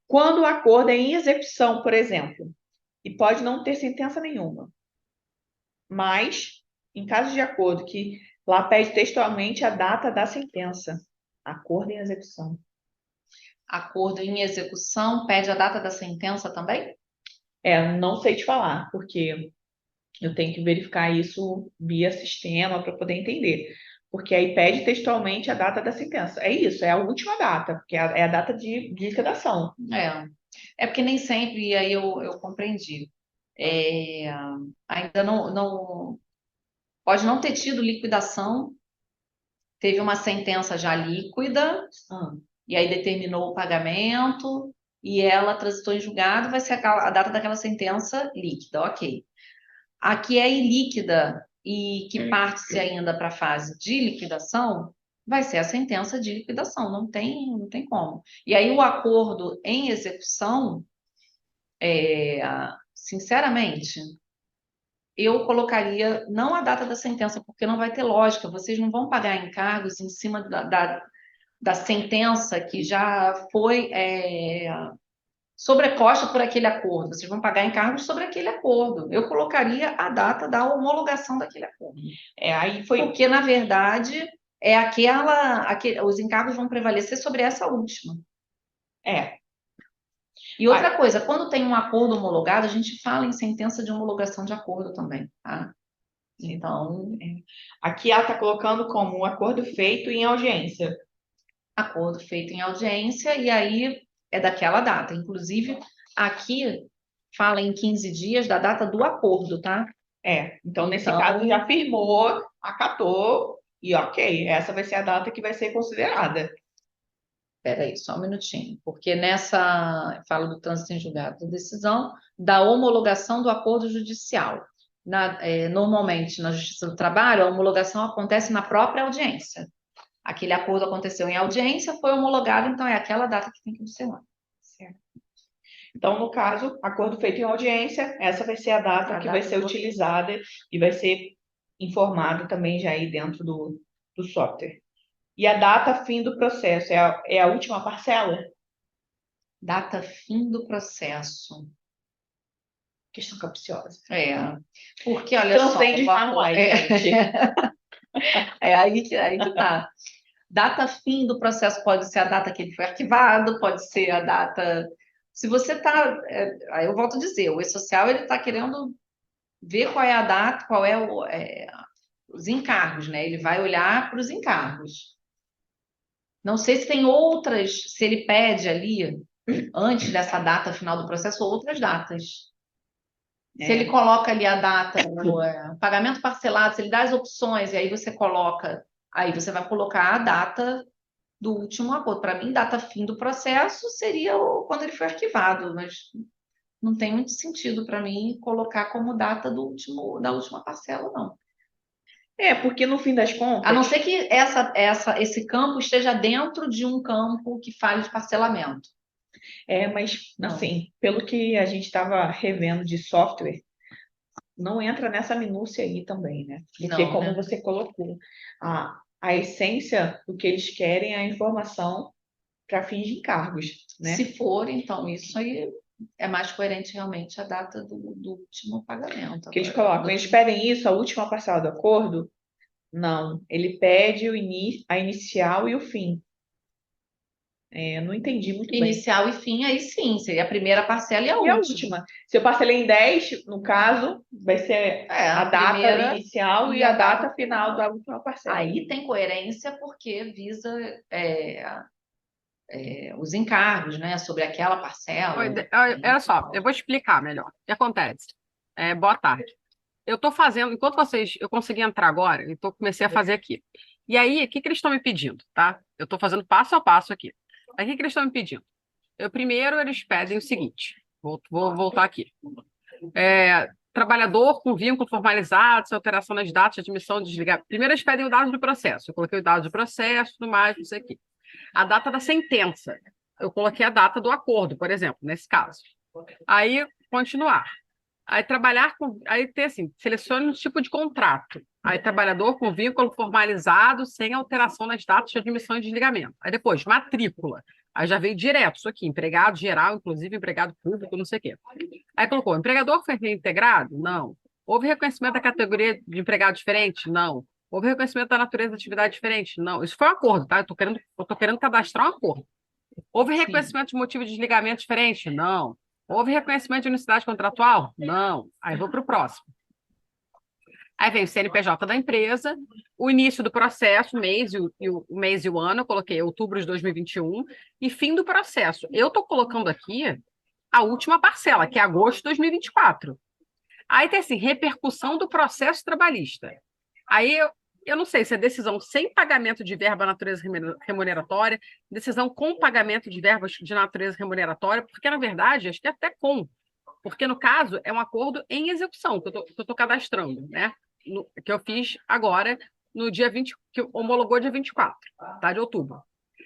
Quando o acordo é em execução, por exemplo, e pode não ter sentença nenhuma, mas, em caso de acordo que lá pede textualmente a data da sentença, acordo em execução. Acordo em execução pede a data da sentença também? Não sei te falar, porque eu tenho que verificar isso via sistema para poder entender. Porque aí pede textualmente a data da sentença. É isso, é a última data, porque é a data de liquidação. É porque nem sempre, e aí eu compreendi. Ainda não. Pode não ter tido liquidação, teve uma sentença já líquida, e aí determinou o pagamento, e ela transitou em julgado, vai ser a data daquela sentença líquida, ok. Aqui é ilíquida e que parte-se ainda para a fase de liquidação, vai ser a sentença de liquidação, não tem como. E aí o acordo em execução, sinceramente, eu colocaria não a data da sentença, porque não vai ter lógica, vocês não vão pagar encargos em cima da sentença que já foi sobreposta por aquele acordo. Vocês vão pagar encargos sobre aquele acordo. Eu colocaria a data da homologação daquele acordo. Porque, na verdade, os encargos vão prevalecer sobre essa última. E outra coisa, quando tem um acordo homologado, a gente fala em sentença de homologação de acordo também, tá? Então, aqui ela está colocando como um acordo feito em audiência. Acordo feito em audiência, e aí é daquela data. Inclusive, aqui fala em 15 dias da data do acordo, tá? Então, nesse caso, já firmou, acatou, e ok, essa vai ser a data que vai ser considerada. Espera aí, só um minutinho, porque fala do trânsito em julgado da decisão, da homologação do acordo judicial. Normalmente, na Justiça do Trabalho, a homologação acontece na própria audiência. Aquele acordo aconteceu em audiência, foi homologado, então é aquela data que tem que observar. Certo. Então, no caso, acordo feito em audiência, essa vai ser a data que vai ser utilizada e vai ser informada também já aí dentro do software. E a data fim do processo é a última parcela? Data fim do processo. Questão capciosa. Porque, olha só... Transcende os manuais, gente. Aí que tá. Data fim do processo pode ser a data que ele foi arquivado, pode ser a data... Se você está... Aí eu volto a dizer, o E-Social está querendo ver qual é a data, qual é os encargos, né? Ele vai olhar para os encargos. Não sei se tem outras, se ele pede ali, antes dessa data final do processo, outras datas. Se ele coloca ali a data, pagamento parcelado, se ele dá as opções, e aí você coloca, aí você vai colocar a data do último acordo. Para mim, data fim do processo seria quando ele foi arquivado, mas não tem muito sentido para mim colocar como data da última parcela, não. Porque no fim das A não contas, ser que esse campo esteja dentro de um campo que fale de parcelamento. mas Não. assim, pelo que a gente estava revendo de software, não entra nessa minúcia aí também, né? Porque Não, como né? você colocou, a essência do que eles querem é a informação para fins de encargos, né? Se for, então, isso aí é mais coerente realmente a data do último pagamento. Que eles Agora, colocam, eles pedem isso, a última parcela do acordo? Não, ele pede a inicial e o fim. Eu não entendi muito bem. inicial e fim, aí sim, seria a primeira parcela e a E a última. última? Se eu parcelei em 10, no caso, vai ser a data primeira inicial e a data final da última parcela. Aí tem coerência porque visa os encargos, né, sobre aquela parcela. Olha só, eu vou explicar melhor. O que acontece? Boa tarde. Eu estou fazendo, enquanto eu consegui entrar agora, então comecei a fazer aqui. E aí, o que eles estão me pedindo, tá? Eu estou fazendo passo a passo aqui. Aí, o que eles estão me pedindo? Primeiro, eles pedem o seguinte, vou voltar aqui. Trabalhador com vínculo formalizado, sem alteração nas datas de admissão, desligar. Primeiro, eles pedem o dado do processo. Eu coloquei o dado do processo, tudo mais, isso aqui. A data da sentença. Eu coloquei a data do acordo, por exemplo, nesse caso. Aí, continuar. Aí, trabalhar com. Aí, tem assim: selecione um tipo de contrato. Aí, trabalhador com vínculo formalizado, sem alteração nas datas de admissão e desligamento. Aí, depois, matrícula. Aí já veio direto isso aqui: empregado geral, inclusive empregado público, não sei o quê. Aí colocou: empregador foi reintegrado? Não. Houve reconhecimento da categoria de empregado diferente? Não. Houve reconhecimento da natureza da atividade diferente? Não. Isso foi um acordo, tá? Eu tô querendo cadastrar um acordo. Houve reconhecimento de motivo de desligamento diferente? Não. Houve reconhecimento de unicidade contratual? Não. Aí vou para o próximo. Aí vem o CNPJ da empresa, o início do processo, o mês e o ano, eu coloquei outubro de 2021, e fim do processo. Eu estou colocando aqui a última parcela, que é agosto de 2024. Aí tem assim, repercussão do processo trabalhista. Aí eu não sei se é decisão sem pagamento de verba natureza remuneratória, decisão com pagamento de verbas de natureza remuneratória, porque, na verdade, acho que é até com. Porque, no caso, é um acordo em execução que eu estou cadastrando, né? Que eu fiz agora, no dia 20, que homologou dia 24, tá? De outubro.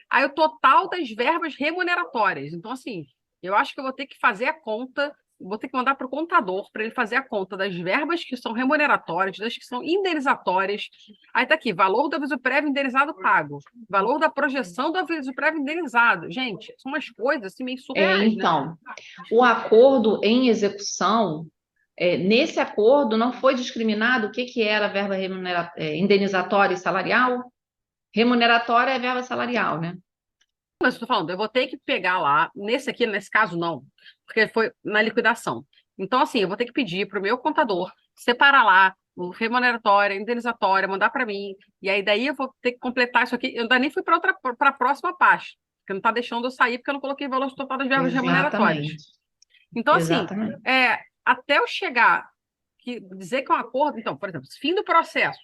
Aí o total das verbas remuneratórias. Então, assim, eu acho que eu vou ter que fazer a conta, vou ter que mandar para o contador para ele fazer a conta das verbas que são remuneratórias, das que são indenizatórias. Aí está aqui, valor do aviso prévio indenizado pago, valor da projeção do aviso prévio indenizado. Gente, são umas coisas assim meio surreais, então, né? o acordo em execução, nesse acordo não foi discriminado o que era verba indenizatória e salarial? Remuneratória é verba salarial, né? Mas estou falando, eu vou ter que pegar lá, nesse caso não, porque foi na liquidação. Então, assim, eu vou ter que pedir para o meu contador separar lá o remuneratória, indenizatória, mandar para mim, e aí daí eu vou ter que completar isso aqui. Eu ainda nem fui para a próxima parte, porque não está deixando eu sair, porque eu não coloquei valor total das verbas remuneratórias. Então, assim, até eu chegar, dizer que é um acordo, então, por exemplo, fim do processo,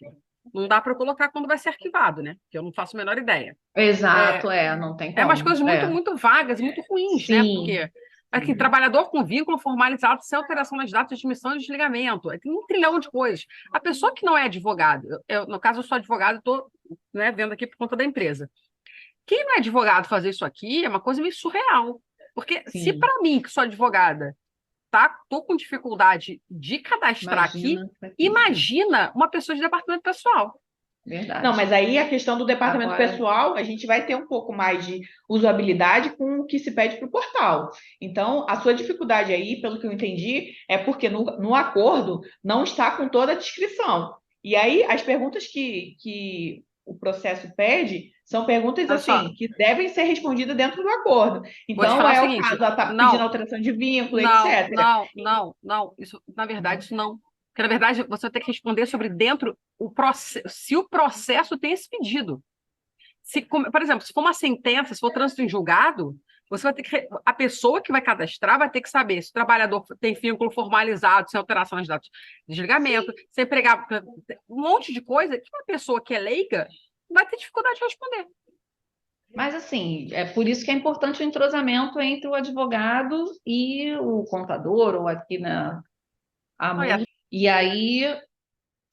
não dá para eu colocar quando vai ser arquivado, né? Porque eu não faço a menor ideia. Exato, não tem como. Umas coisas muito vagas e muito ruins, Sim. né? Porque aqui, trabalhador com vínculo formalizado sem alteração nas datas de admissão e desligamento. Tem um trilhão de coisas. A pessoa que não é advogado, no caso, eu sou advogado e estou vendo aqui por conta da empresa. Quem não é advogado fazer isso aqui é uma coisa meio surreal. Porque se para mim, que sou advogada, tô com dificuldade de cadastrar imagina uma pessoa de departamento pessoal. Verdade. Não, mas aí a questão do departamento pessoal, a gente vai ter um pouco mais de usabilidade com o que se pede para o portal. Então, a sua dificuldade aí, pelo que eu entendi, é porque no acordo não está com toda a descrição. E aí, as perguntas que o processo pede são perguntas assim, que devem ser respondidas dentro do acordo. Então, é o caso, ela está pedindo alteração de vínculo, etc. Não. Isso, na verdade, isso não. Porque, na verdade, você vai ter que responder sobre dentro se o processo tem esse pedido. Por exemplo, se for uma sentença, se for trânsito em julgado, você vai ter que. A pessoa que vai cadastrar vai ter que saber se o trabalhador tem vínculo formalizado, sem alteração de dados de desligamento, sem empregar, um monte de coisa que uma pessoa que é leiga vai ter dificuldade de responder. Mas, assim, é por isso que é importante o entrosamento entre o advogado e o contador, ou aqui E aí,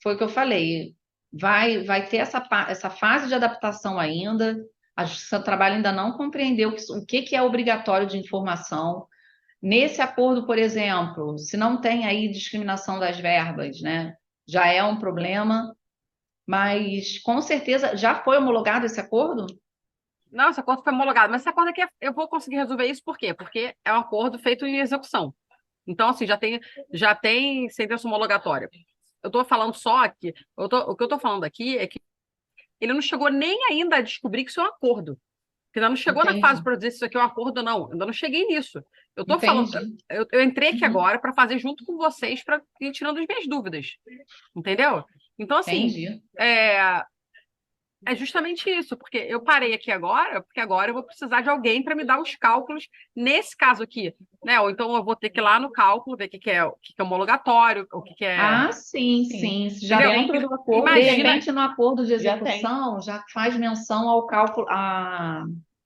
foi o que eu falei, vai ter essa fase de adaptação ainda, a Justiça do Trabalho ainda não compreendeu o que é obrigatório de informação. Nesse acordo, por exemplo, se não tem aí discriminação das verbas, né, já é um problema, mas com certeza já foi homologado esse acordo? Não, esse acordo foi homologado, mas esse acordo aqui eu vou conseguir resolver isso por quê? Porque é um acordo feito em execução. Então, assim, já tem sentença homologatória. Eu estou falando só que o que eu estou falando aqui é que ele não chegou nem ainda a descobrir que isso é um acordo. Porque ainda não chegou na fase para dizer se isso aqui é um acordo ou não. Ainda não cheguei nisso. Eu estou falando, eu entrei aqui agora para fazer junto com vocês para ir tirando as minhas dúvidas. Entendeu? Então, assim, é justamente isso, porque eu parei aqui agora, porque agora eu vou precisar de alguém para me dar os cálculos nesse caso aqui, né? Ou então eu vou ter que ir lá no cálculo, ver o que é homologatório, o que é... Ah, sim. Já dentro do acordo, de repente, no acordo de execução, já faz menção ao cálculo...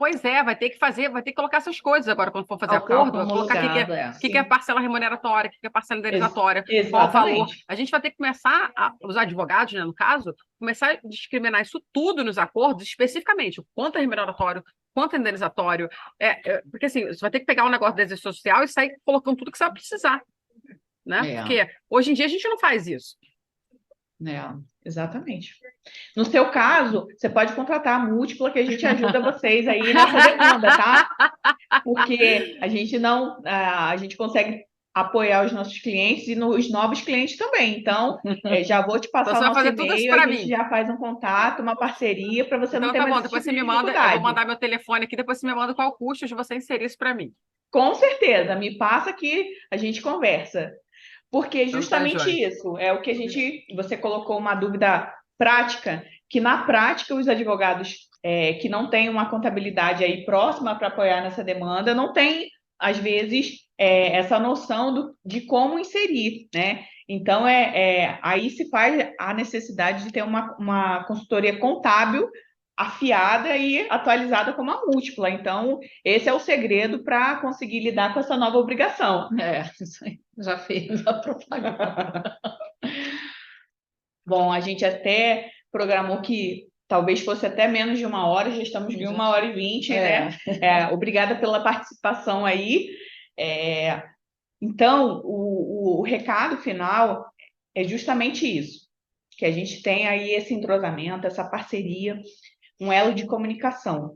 Pois é, vai ter que colocar essas coisas agora quando for fazer acordo, vai colocar o que é parcela remuneratória, o que é parcela indenizatória, qual o valor. A gente vai ter que começar, os advogados, né, no caso, começar a discriminar isso tudo nos acordos, especificamente, o quanto é remuneratório, quanto é indenizatório, porque assim, você vai ter que pegar um negócio da exercício social e sair colocando tudo que você vai precisar, né? Porque hoje em dia a gente não faz isso. Exatamente. No seu caso, você pode contratar a Múltipla que a gente ajuda vocês aí nessa demanda, tá? Porque a gente consegue apoiar os nossos clientes e os novos clientes também. Então, já vou te passar o nosso e-mail, a gente já faz um contato, uma parceria para você não ter mais depois você me manda, eu vou mandar meu telefone aqui, depois você me manda qual o custo de você inserir isso para mim. Com certeza, me passa que a gente conversa. Porque justamente isso é o que você colocou uma dúvida prática, que na prática os advogados que não têm uma contabilidade aí próxima para apoiar nessa demanda, não têm, às vezes, essa noção de como inserir, né? Então, aí se faz a necessidade de ter uma consultoria contábil afiada e atualizada como a Múltipla. Então, esse é o segredo para conseguir lidar com essa nova obrigação. Isso aí, já fez a propaganda. Bom, a gente até programou que talvez fosse até menos de 1 hora, já estamos em 1h20, né? Obrigada pela participação aí. Então, o recado final é justamente isso, que a gente tem aí esse entrosamento, essa parceria, um elo de comunicação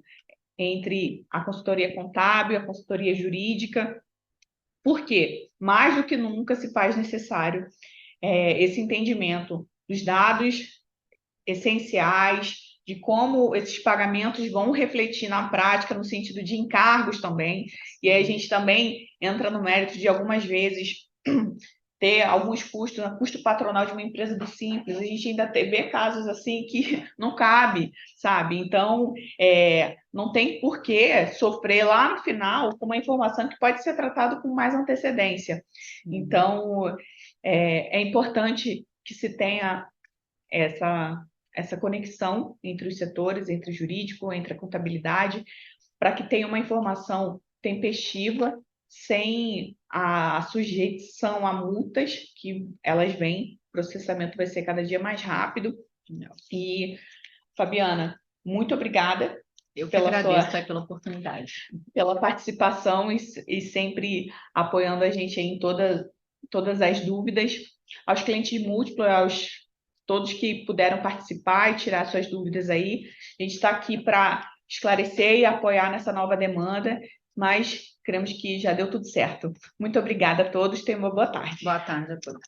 entre a consultoria contábil, a consultoria jurídica, porque mais do que nunca se faz necessário esse entendimento dos dados essenciais, de como esses pagamentos vão refletir na prática, no sentido de encargos também, e aí a gente também entra no mérito de algumas vezes ter alguns custos, custo patronal de uma empresa do Simples, a gente ainda vê casos assim que não cabe, sabe? Então, não tem por que sofrer lá no final com uma informação que pode ser tratada com mais antecedência. Então, é importante que se tenha essa conexão entre os setores, entre o jurídico, entre a contabilidade, para que tenha uma informação tempestiva, sem a sujeição a multas, que elas vêm, o processamento vai ser cada dia mais rápido. E, Fabiana, muito obrigada. Eu que agradeço pela oportunidade. Pela participação e sempre apoiando a gente em todas as dúvidas. Aos clientes múltiplos, todos que puderam participar e tirar suas dúvidas aí. A gente está aqui para esclarecer e apoiar nessa nova demanda, mas cremos que já deu tudo certo. Muito obrigada a todos, tenham uma boa tarde. Boa tarde a todos.